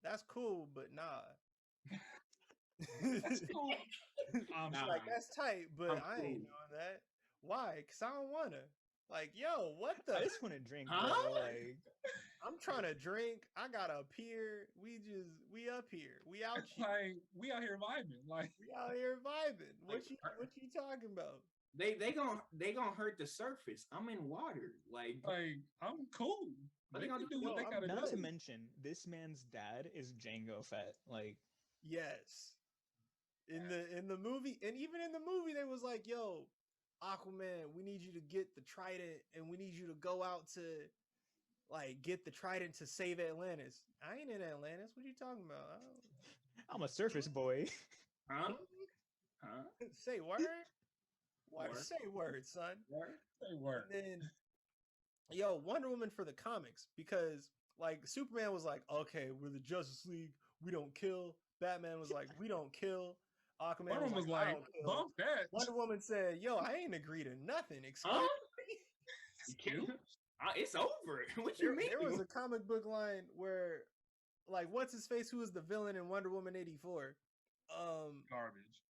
"That's cool, but nah."
That's cool.
Like, that's tight, but I ain't doing that. Why? Because I don't want to. Like, yo, what the?
I just want to drink, bro. Like,
I'm trying to drink. I got up here. We up here. We out here.
Like, we out here vibing. Like,
we out here vibing. What you talking about?
They gonna hurt the surface. I'm in water. Like
I'm cool. They gonna do what they gotta do.
Not to mention, this man's dad is Django Fett. Like,
yes. In the movie, and even in the movie, they was like, "Yo, Aquaman, we need you to get the trident, and we need you to go out to, like, get the trident to save Atlantis." I ain't in Atlantis. What are you talking about?
I'm a surface boy.
Huh?
Say word. Word. Say word, son.
Word.
Say word.
And then, yo, Wonder Woman for the comics, because like Superman was like, "Okay, we're the Justice League. We don't kill." Batman was like, "We don't kill." Aquaman was like,
"Bump that."
Wonder Woman said, "Yo, I ain't agree to nothing." Excuse me.
It's over. What you mean?
There was a comic book line where, like, what's his face? Who was the villain in Wonder Woman 84?
Garbage.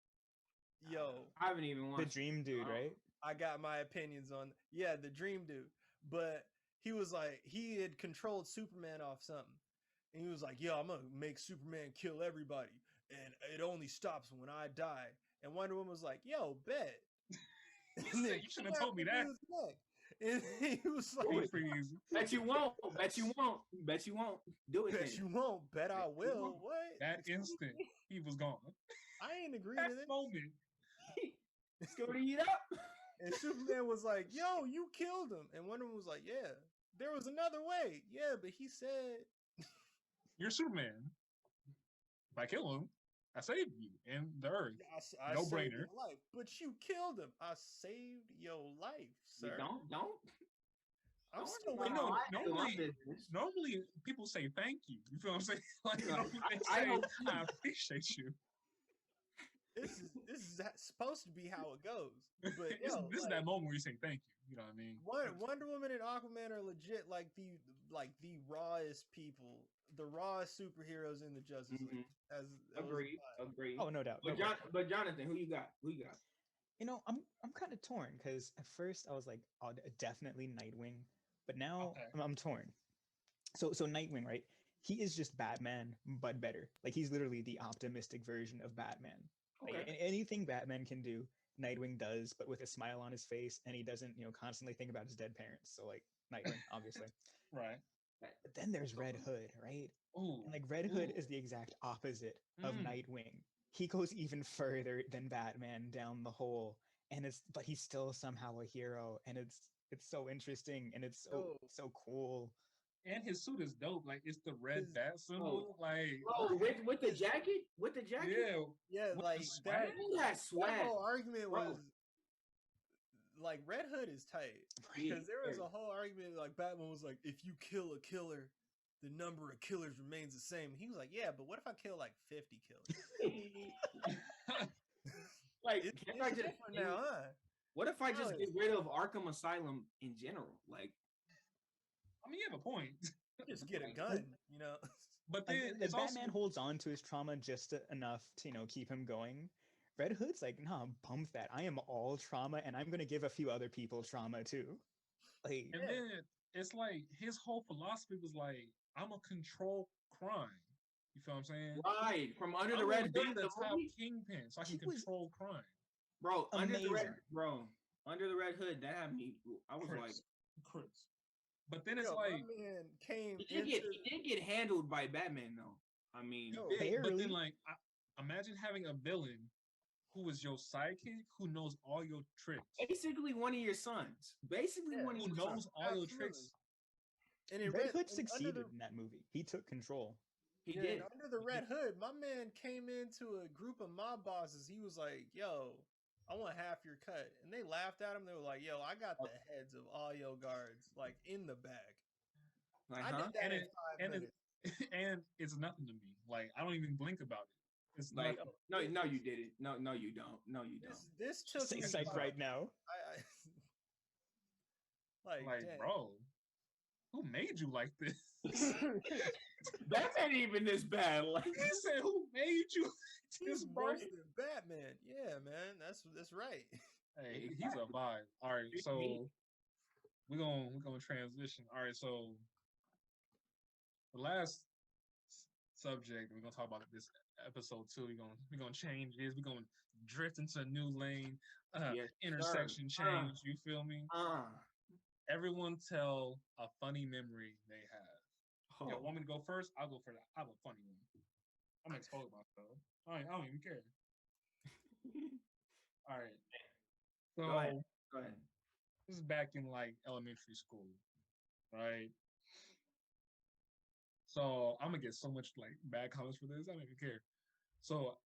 Yo,
I haven't even watched
the Dream Dude, right?
I got my opinions on the Dream Dude, but he was like, he had controlled Superman off something, and he was like, "Yo, I'm gonna make Superman kill everybody, and it only stops when I die." And Wonder Woman was like, "Yo, bet."
You should have told me that.
And he was like,
"Bet you won't. Bet you won't. Bet you won't. Do it.
Bet you won't. Bet I will." What?
That instant, he was gone.
I ain't agree
that
to this
moment.
Let's go to eat up.
And Superman was like, "Yo, you killed him." And Wonder Woman was like, "Yeah, there was another way. Yeah, but he said,
you're Superman. If I kill him, I saved you and the Earth.
I
no
saved
brainer.
your life, but you killed him. I saved your life, sir."
Don't.
I'm still
waiting. No, normally people say thank you. You feel what I'm saying? Like, I appreciate you.
This is supposed to be how it goes. But
this is that moment where you say thank you. You know what I mean?
Wonder Woman and Aquaman are legit like the rawest people, the rawest superheroes in the Justice League.
Agree.
Oh, no doubt.
But Jonathan, who you got?
You know, I'm kind of torn because at first I was like, "Oh, definitely Nightwing," but now I'm torn. So Nightwing, right? He is just Batman, but better. Like, he's literally the optimistic version of Batman.
Okay.
Like, anything Batman can do, Nightwing does, but with a smile on his face, and he doesn't, constantly think about his dead parents. So, like, Nightwing, obviously.
Right.
But then there's Red Hood, right?
Ooh.
And like Red Hood is the exact opposite of Nightwing. He goes even further than Batman down the hole, but he's still somehow a hero, and it's so interesting, and it's so cool.
And his suit is dope. Like, it's the red bat symbol.
With the jacket? With the jacket?
Yeah, like that swag. That whole argument was like Red Hood is tight because there was a whole argument like Batman was like, if you kill a killer, the number of killers remains the same. He was like, yeah, but what if I kill like 50 killers?
Like,
it's different now, huh?
What if I just get rid of Arkham Asylum in general? Like,
I mean, you have a point.
Just get a gun, you know.
But then if Batman holds on to his trauma just enough to, you know, keep him going, Red Hood's like, nah, bump that. I am all trauma, and I'm gonna give a few other people trauma too. Like,
and then it's like his whole philosophy was like, I'm gonna control crime. You feel what I'm saying?
Right. From Under the Red Hood,
the top kingpin, so I can control crime.
Bro, Under the Red Hood, that had me. I was like,
Chris. But then it's like,
my man came.
He did get handled by Batman though. I mean,
but then like, imagine having a villain who is your sidekick, who knows all your tricks.
Basically, one of your sons. Basically, one of your sons.
Who knows all your tricks.
And Red Hood succeeded in that movie. He took control.
He did.
Under the Red Hood, my man came into a group of mob bosses. He was like, yo, I want half your cut. And they laughed at him. They were like, yo, I got the heads of all your guards, like, in the bag.
Like,
I did that in 5 minutes.
And it's nothing to me. Like, I don't even blink about it. It's
like,
nothing.
no, you didn't. No, you don't. No, you don't.
This took me
right now.
Like bro, who made you like this?
That ain't even this bad. Like,
he said, who made you
this worse than Batman? Yeah, man, that's right.
Hey, he's a vibe. All right, so we're gonna transition. All right, so the last subject we're gonna talk about this episode 2. We're gonna change this. We're gonna drift into a new lane, intersection change. You feel me? Everyone tell a funny memory they have. Oh. You want me to go first? I'll go first. I have a funny one. I'm gonna expose myself. I don't even care. All right. So
go ahead.
This is back in like elementary school, right? So I'm gonna get so much like bad comments for this. I don't even care. So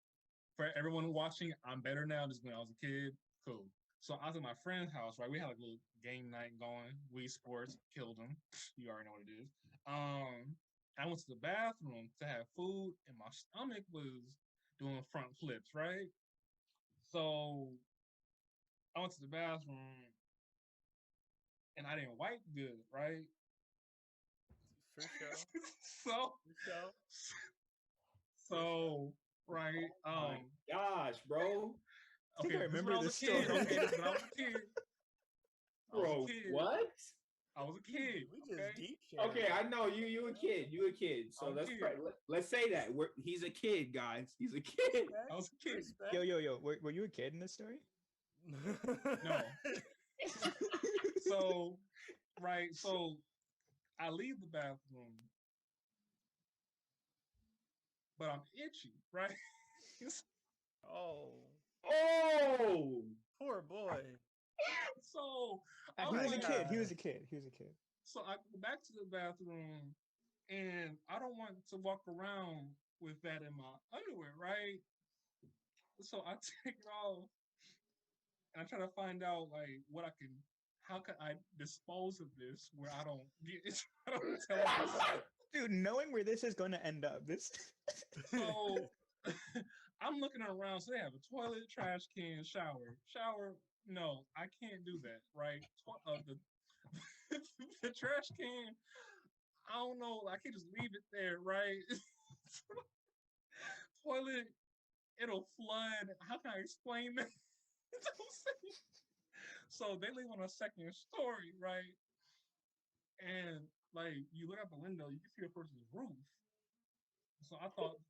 for everyone watching, I'm better now. Just when I was a kid, cool. So I was at my friend's house, right? We had like a little game night going. Wii Sports, killed him. You already know what it is. I went to the bathroom to have food, and my stomach was doing front flips, right? So I went to the bathroom, and I didn't wipe good, right?
For sure.
So, right.
Oh my gosh, bro.
Okay,
I remember this story.
Okay, this is when I was a kid.
Bro, what?
I was a kid.
We just deep share.
Okay, I know you a kid. You a kid. So let's say that he's a kid, guys. He's a kid.
I was a kid.
Yo. Were you a kid in this story?
No. So, right. So I leave the bathroom, but I'm itchy, right?
Oh, poor boy.
So
He was a kid.
So I go back to the bathroom, and I don't want to walk around with that in my underwear, right? So I take it off, and I try to find out like how can I dispose of this where I don't tell myself.
Dude, knowing where this is going to end up,
So I'm looking around. So they have a toilet, trash can, shower. No, I can't do that, right? The trash can, I don't know. I can't just leave it there, right? Toilet, it'll flood. How can I explain that? So they live on a second story, right? And like you look out the window, you can see a person's roof. So I thought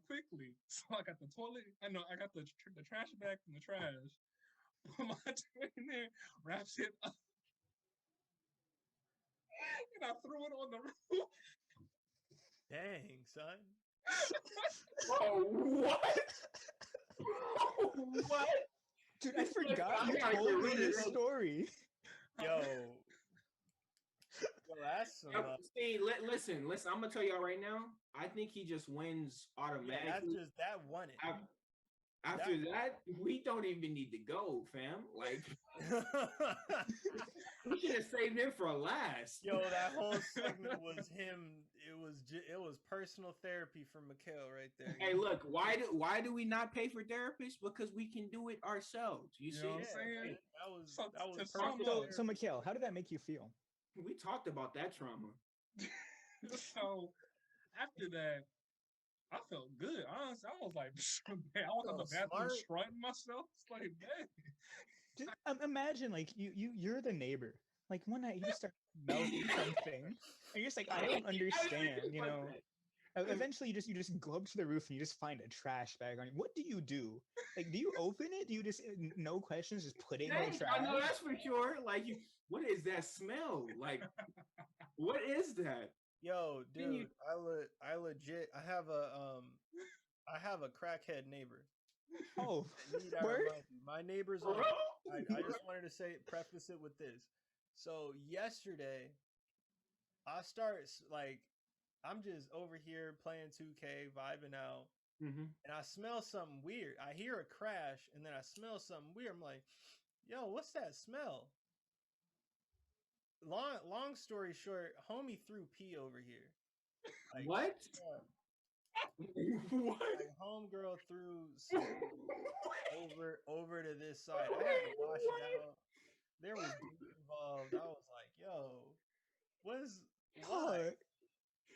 quickly. So I got the toilet. I got the trash bag from the trash. Put my toilet in there, wraps it up, and I threw it on the roof.
Dang, son.
Oh, what? What?
Dude, I forgot you told me this story.
Yo, that's some,
see, listen. I'm gonna tell y'all right now. I think he just wins automatically.
Yeah, that won it.
After that, we don't even need to go, fam. Like, we should have saved it for last.
Yo, that whole segment was him. It was personal therapy for Mikhail right there.
Hey, look, why do we not pay for therapists? Because we can do it ourselves. You see
what I'm saying?
That was personal.
So Mikhail, how did that make you feel?
We talked about that trauma.
So after that, I felt good. Honestly, I was like, man, I was in the bathroom strutting myself. It's like, man.
Just imagine, like you're the neighbor. Like one night you just start melting something, and you're just like, I don't understand. You know. Eventually, you just go up to the roof and you just find a trash bag on you. What do you do? Like, do you open it? Do you just no questions just put it in the trash?
I know that's for sure. Like, what is that smell? Like, what is that?
Yo, dude, I legit, I have a crackhead neighbor.
Oh, word?
My neighbors are. I just wanted to preface it with this. So yesterday, I'm just over here playing 2K, vibing out, and I smell something weird. I hear a crash, and then I smell something weird. I'm like, yo, what's that smell? Long story short, homie threw pee over here. Like,
what? What?
Like, homegirl threw over to this side. I had to wash it out. There was dick involved. I was like, yo,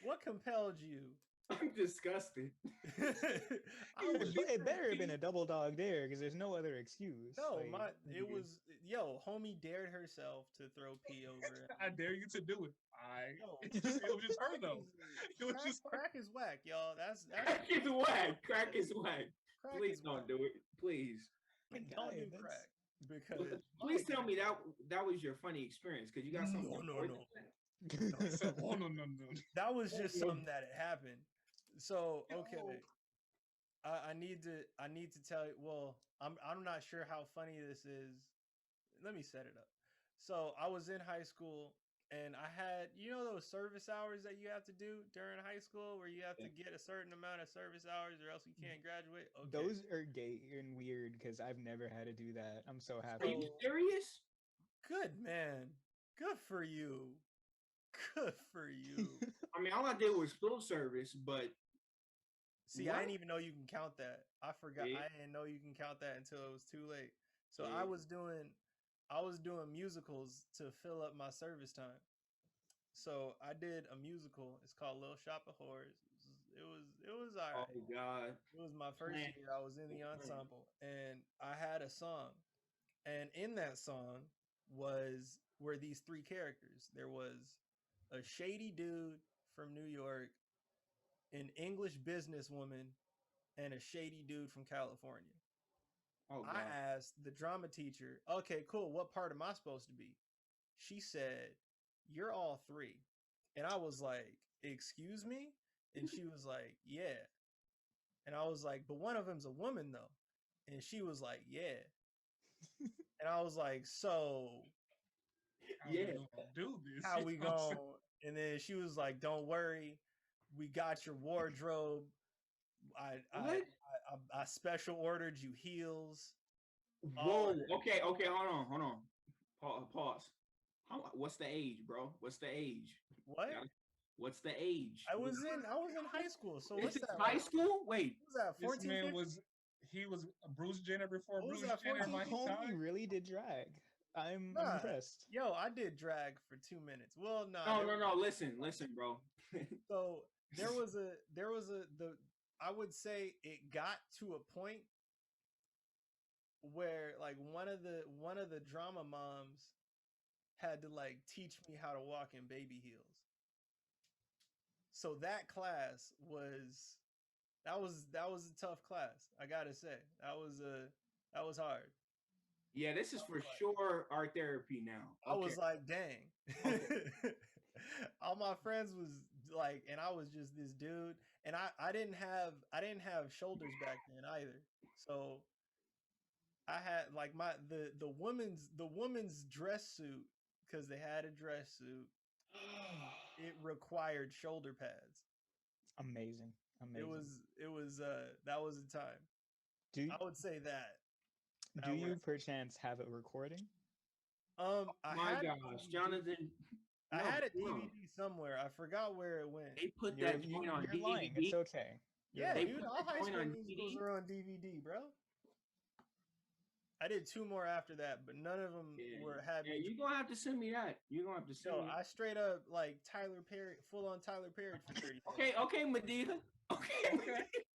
what compelled you?
I'm disgusted.
It better have been a double dog dare because there's no other excuse.
No, homie dared herself to throw pee over.
I dare you to do it. It was just her though.
Crack is whack, y'all. That's
crack is whack. Crack is whack. Please don't do it. Please.
Don't do crack. Because
please tell me that was your funny experience because you got something.
No. That was just something that had happened. So okay, I need to tell you. Well, I'm not sure how funny this is. Let me set it up. So I was in high school and I had those service hours that you have to do during high school where you have to get a certain amount of service hours or else you can't graduate. Okay.
Those are gay and weird because I've never had to do that. I'm so happy.
Are you serious?
Good man. Good for you. Good for you.
I mean, all I did was full service, but
see, I didn't even know you can count that. I forgot. Yeah. I didn't know you can count that until it was too late. So yeah. I was doing musicals to fill up my service time. So I did a musical. It's called Little Shop of Horrors. It was all right.
Oh God!
It was my first year. I was in the ensemble, and I had a song, and in that song were these three characters. There was a shady dude from New York, an English businesswoman, and a shady dude from California. Oh, God. I asked the drama teacher, okay, cool, what part am I supposed to be? She said, you're all three. And I was like, excuse me? And she was like, yeah. And I was like, but one of them's a woman though. And she was like, yeah. And I was like, so how we going? And then she was like, don't worry, we got your wardrobe. I special ordered you heels.
Whoa. Okay. Hold on. Pause. What's the age, bro? What's the age?
What?
What's the age?
I was in high school. So what's that?
High school? Wait.
What was that? 14?
This man he was Bruce Jenner before Bruce Jenner.
He really did drag. I'm impressed.
Yo, I did drag for 2 minutes. Well,
no. Listen, bro.
So there was I would say it got to a point where like one of the drama moms had to like teach me how to walk in baby heels. So that class was a tough class. I gotta say that was hard.
Yeah, this is for sure our therapy now.
Okay. I was like, dang. Okay. All my friends was like, and I was just this dude, and I didn't have shoulders back then either. So I had like the woman's dress suit, because they had a dress suit. It required shoulder pads.
Amazing.
It was that was the time. I would say that.
Do you perchance have a recording?
My gosh, Jonathan.
I had a DVD somewhere. I forgot where it went.
They put that joint on DVD.
Lying. It's okay.
Yeah, dude, all high school musicals are on DVD, bro. I did 2 more after that, but none of them had me.
You're gonna have to send me that. You're gonna have to send me.
I straight up like Tyler Perry, full on Tyler Perry for 30.
Okay, Medea. Okay.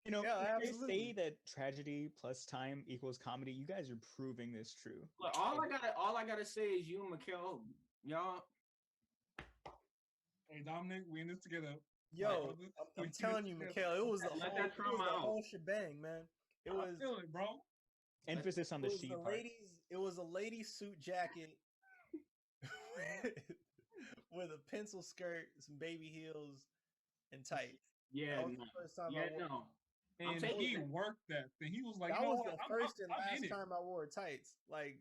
You know, they say that tragedy plus time equals comedy. You guys are proving this true.
Look, all I gotta say is you and Mikhail, y'all.
Hey Dominic, we in this together.
Yo, I'm telling you, Mikhail, it was the whole shebang, man. It was.
I feel it, bro.
Emphasis on the sheet part.
It was a lady suit jacket with a pencil skirt, some baby heels, and tights.
Yeah,
that was the first time I wore.
No.
And he worked that thing. He was like,
that was the first and last time I wore tights. Like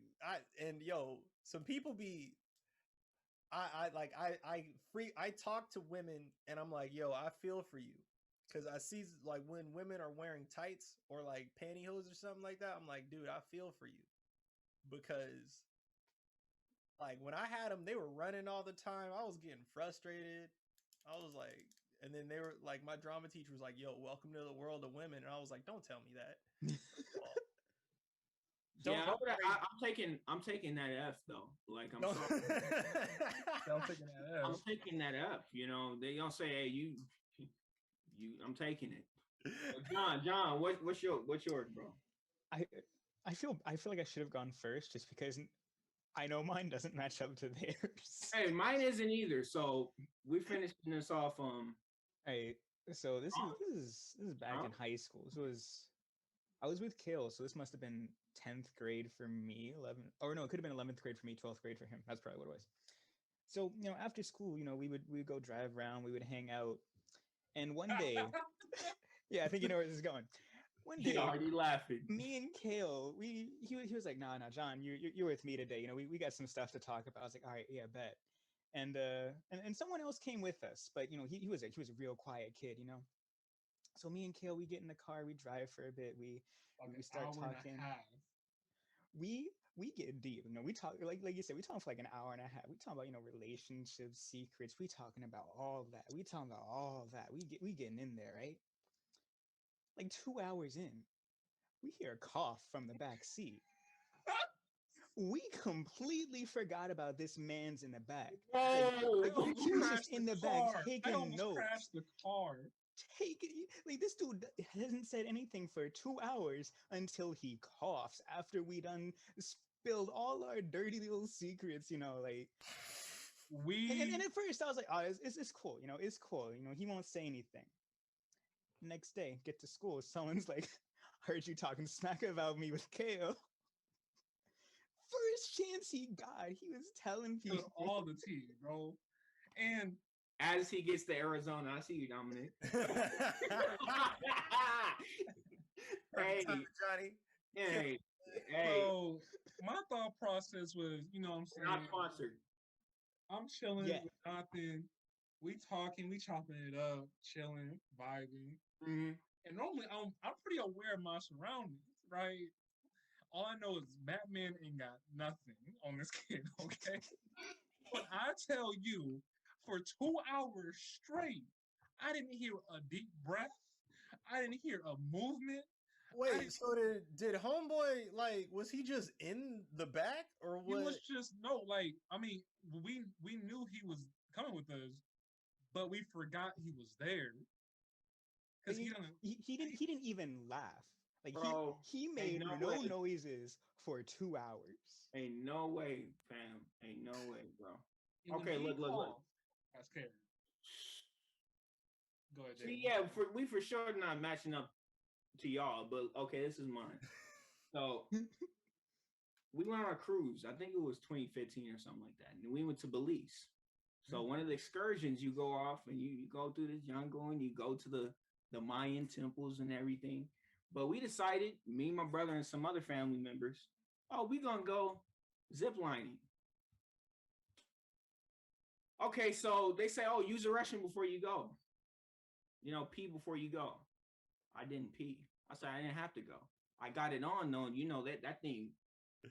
some people be. I talk to women and I'm like, yo, I feel for you. Cause I see like when women are wearing tights or like pantyhose or something like that, I'm like, dude, I feel for you. Because like when I had them, they were running all the time. I was getting frustrated. I was like, and then they were like, my drama teacher was like, yo, welcome to the world of women. And I was like, don't tell me that.
I'm taking that F though. Like I'm sorry. I'm taking that F. You know, they don't say, hey, you I'm taking it. John, what's yours, bro?
I feel like I should have gone first just because I know mine doesn't match up to theirs.
Hey, mine isn't either. So we finished this off.
Hey, so this is back in high school. I was with Kale, so this must have been 10th grade for me, 11th, or no, it could have been 11th grade for me, 12th grade for him. That's probably what it was. So, you know, after school, you know, we would go drive around, we would hang out. And one day, yeah, I think you know where this is going. One day,
already laughing.
Me and Kale, he was like, nah, John, you're with me today. You know, we got some stuff to talk about. I was like, all right, yeah, bet. And someone else came with us, but you know, he was a real quiet kid, you know. So me and Kale, we get in the car, we drive for a bit, we start talking. We get deep, you know. We talk like you said, we talk for like an hour and a half. We talk about, you know, relationships, secrets. We talking about all that. We talking about all that. We getting in there, right? Like 2 hours in, we hear a cough from the back seat. We completely forgot about this man's in the back. Like, he was just in the back taking notes.
Crashed the car.
Like this dude hasn't said anything for 2 hours until he coughs after we done spilled all our dirty little secrets, you know, like and at first I was like, oh, it's cool, you know, it's cool, you know, he won't say anything. Next day, get to school, someone's like, heard you talking smack about me with Kale. First chance he got, he was telling people
all the tea, bro. And
as he gets to Arizona, I see you, Dominic. Hey,
Johnny.
Hey.
So my thought process was, you know what I'm saying?
Not sponsored.
I'm chilling with nothing. We talking, we chopping it up, chilling, vibing.
Mm-hmm.
And normally I'm pretty aware of my surroundings, right? All I know is Batman ain't got nothing on this kid, okay? But I tell you, for 2 hours straight, I didn't hear a deep breath. I didn't hear a movement.
Wait, so did homeboy, like, was he just in the back or what?
He was just, no, like, I mean, we knew he was coming with us, but we forgot he was there. Because
he didn't even laugh. Like,
bro,
he made no noises for 2 hours.
Ain't no way, fam. Ain't no way, bro. Okay, look.
That's scary. Go ahead,
see, yeah, we for sure not matching up to y'all, but okay, this is mine. So we went on a cruise. I think it was 2015 or something like that, and we went to Belize. So one of the excursions, you go off and you go through the jungle and you go to the Mayan temples and everything. But we decided, me, my brother, and some other family members, we gonna go ziplining. Okay, so they say, use the restroom before you go. You know, pee before you go. I didn't pee. I said I didn't have to go. I got it on though. You know that thing,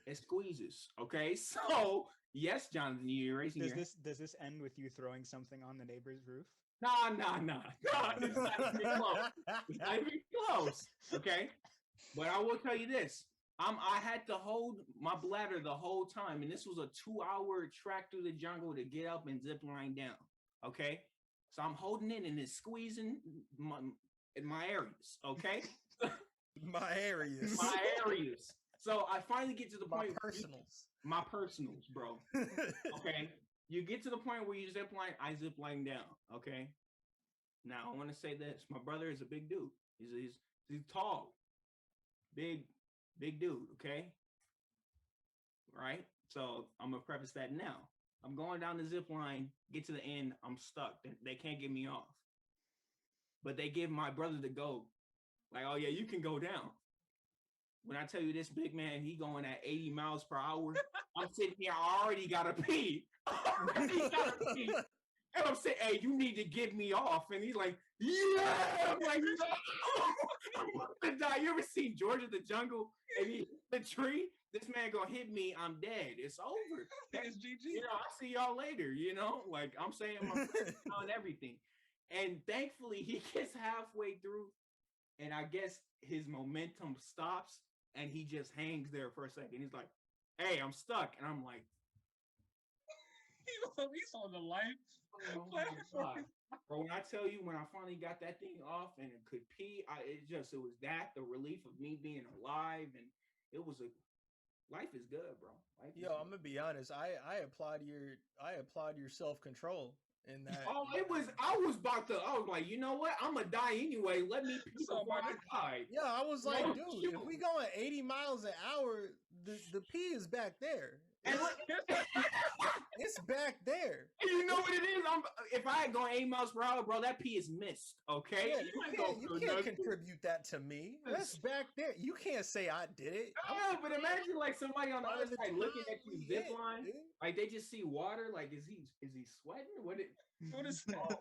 it squeezes. Okay, so yes, Jonathan, you're raising your.
Does this end with you throwing something on the neighbor's roof?
Nah. It's not even close. It's not even close. Okay, but I will tell you this. I had to hold my bladder the whole time, and this was a 2-hour trek through the jungle to get up and zip line down. Okay, so I'm holding it and it's squeezing my areas. Okay,
my areas.
So I finally get to the point.
My
personals, bro. Okay, you get to the point where you zip line. I zip line down. Okay, now I want to say this. My brother is a big dude. He's tall, big dude, okay? Right? So I'm gonna preface that now. I'm going down the zip line, get to the end, I'm stuck. They can't get me off. But they give my brother the go. Like, oh yeah, you can go down. When I tell you this big man, he going at 80 miles per hour. I'm sitting here, I already gotta pee. And I'm saying, hey, you need to get me off. And he's like, yeah. I'm like, no. I'm gonna die. You ever seen George of the Jungle? And he hit the tree? This man gonna hit me. I'm dead. It's over.
It's GG.
You know, I'll see y'all later. You know, like I'm saying my on everything. And thankfully, he gets halfway through, and I guess his momentum stops, and he just hangs there for a second. He's like, hey, I'm stuck. And I'm like,
he's on the life.
Oh my God. Bro, when I tell you, when I finally got that thing off and it could pee, it was that, the relief of me being alive, and it was life is good, bro.
I'm gonna be honest. I applaud your self-control in that.
Oh, I was like, you know what? I'm gonna die anyway. Let me pee before I die.
Yeah, I was like, dude, if we going 80 miles an hour, the pee is back there. It's back there.
And you know what it is? If I had gone 80 miles per hour, bro, that pee is missed. Okay,
yeah, you can't contribute that to me. That's back there. You can't say I did it.
Oh, but imagine like somebody on the other side looking at you zip line, like they just see water. Like, is he sweating? What is that?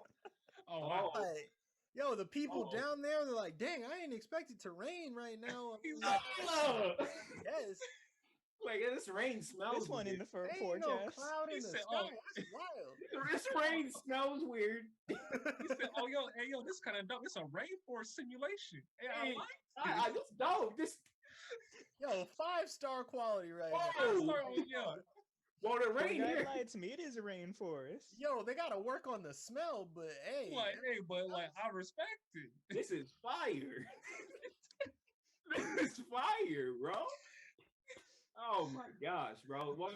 Oh. Like, yo, the people down there, they're like, dang, I ain't expect it to rain right now. Yes.
Like, this rain smells.
This one
weird.
in the forecast.
No cloud in the sky. That's wild.
This rain smells weird.
He said, "Oh, yo, this kind of dope. It's a rainforest simulation. Hey, I like
this dope. This,
5-star quality right
now. Well, the rain here.
Lied to me. It is a rainforest.
Yo, they gotta work on the smell, but hey,
I respect it.
This is fire. This is fire, bro. Oh my gosh, bro. Well,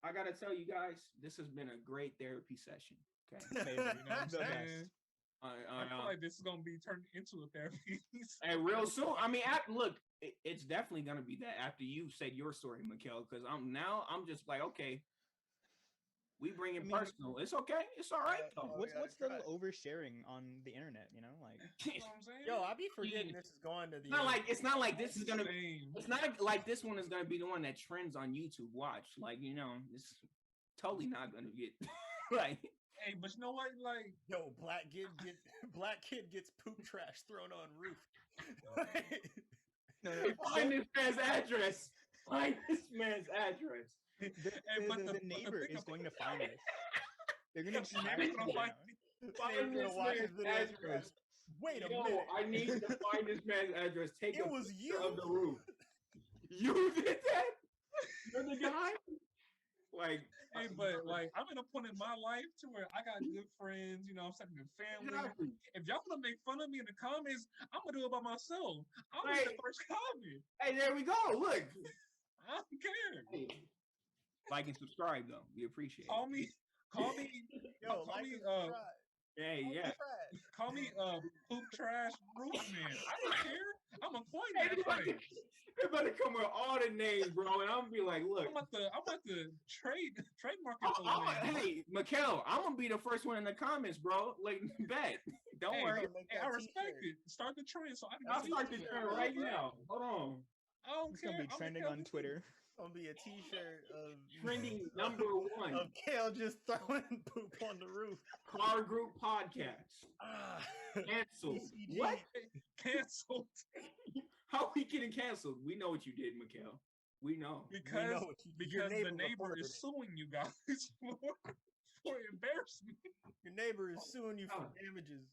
I gotta tell you guys, this has been a great therapy session. Okay.
You know what I'm saying? I feel like this is gonna be turned into a therapy.
And real soon. I mean, look, it's definitely gonna be that after you said your story, Mikhail, because I'm just like, okay, we bring it personal. It's okay. It's all right.
What's the oversharing on the internet? You know, like.
You know what I'm saying?
Yo, I be forgetting this is going to the.
It's not like this is gonna. It's not like this one is gonna be the one that trends on YouTube. Watch, like it's totally not gonna get like.
Hey, but you know what? Like,
yo, black kid gets poop trash thrown on roof.
Find this man's address. Find this man's address.
The neighbor is going to find this. They're going to
find this man's address.
Wait a minute.
I need to find this man's address. Take
it was you
of the roof. You did that? You're the guy? Like,
hey, but like, I'm in a point in my life to where I got good friends, I'm setting a family. Exactly. If y'all want to make fun of me in the comments, I'm gonna do it by myself. I'm gonna be the first comment.
Hey, there we go. Look,
I don't care.
Hey. Like and subscribe though. We appreciate
Call me
yo, call me
call me poop trash roof man. I don't care. I'm a point that way.
They better come with all the names, bro, and I'm gonna be like, look.
I'm about to trademark it.
Hey, Mikhail, I'm gonna be the first one in the comments, bro. Like, bet. Don't worry.
Hey, I respect it. Start the trend so I can.
I'll start the trend right now. Hold on.
I don't care.
It's gonna be trending on Twitter.
It's gonna be a T-shirt of
trending number 1
of Kale just throwing poop on the roof.
Car Group Podcast. Canceled.
What? Canceled.
How we getting canceled? We know what you did, Mikhail. We know.
Because the neighbor is suing you guys for embarrassment.
Your neighbor is suing you for damages.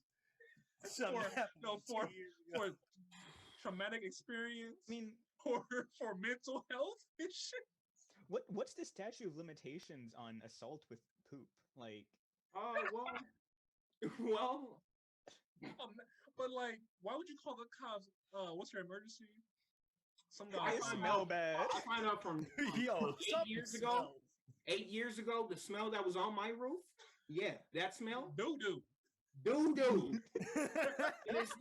For traumatic experience. I mean, for mental health issues.
What's the statute of limitations on assault with poop? Like,
well,
but like, why would you call the cops? What's your emergency? Some guy
I smell bad.
I find out from 8 years ago. 8 years ago, the smell that was on my roof. Yeah, that smell.
Doo-doo.
It's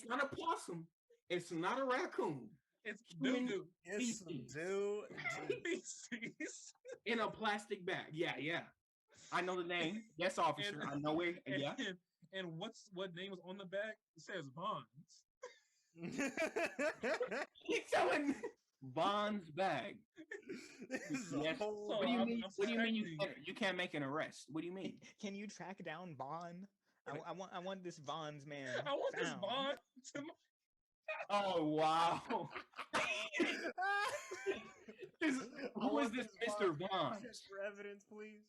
not a possum. It's not a raccoon.
It's doo-doo.
It's doo-doo.
In a plastic bag. Yeah. I know the name. Yes, officer. I know it. Yeah.
And what name is on the bag? It says Bonds.
He's selling Bond's bag. Yes. What do you mean? What do you mean you can't make an arrest? What do you mean?
Can you track down Bond? I want this Bonds man.
I want this Bond to my...
Oh wow. Who is this Mr. Bond?
For evidence, please.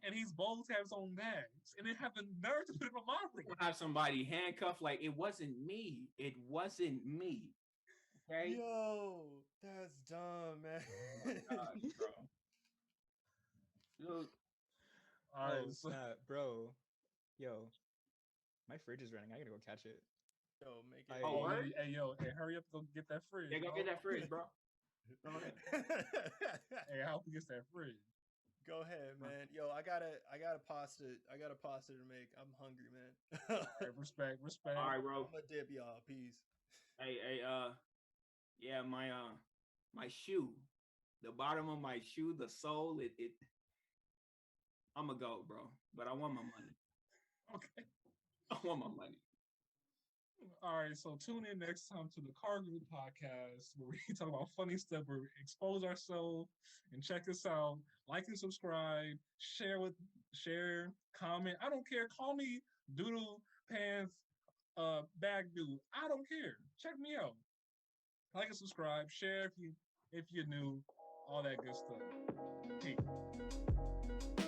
And he's bold to have his own bags, and then have the nerve to put it on my room. Have somebody handcuffed like it wasn't me. It wasn't me. Okay.
Yo, that's dumb, man.
Oh my God, bro. Look.
All right, bro. Yo, my fridge is running. I gotta go catch it.
Yo, make it.
Hey, hurry up, go get that fridge.
Yeah, go get that fridge, bro. Go ahead.
Hey, I hope he gets that fridge.
Go ahead, man. Yo, I got a pasta to make. I'm hungry, man.
Hey, respect.
All right, bro.
I'm gonna dip, y'all. Peace.
Hey, yeah, my shoe, the bottom of my shoe, the sole, it. I'm gonna go, bro. But I want my money.
Okay.
I want my money.
All right, so tune in next time to the Car Group Podcast, where we talk about funny stuff, where we expose ourselves, and check us out. Like and subscribe, share, comment. I don't care. Call me Doodle Pants Bag Dude. I don't care. Check me out. Like and subscribe, share if you're new, all that good stuff. Peace.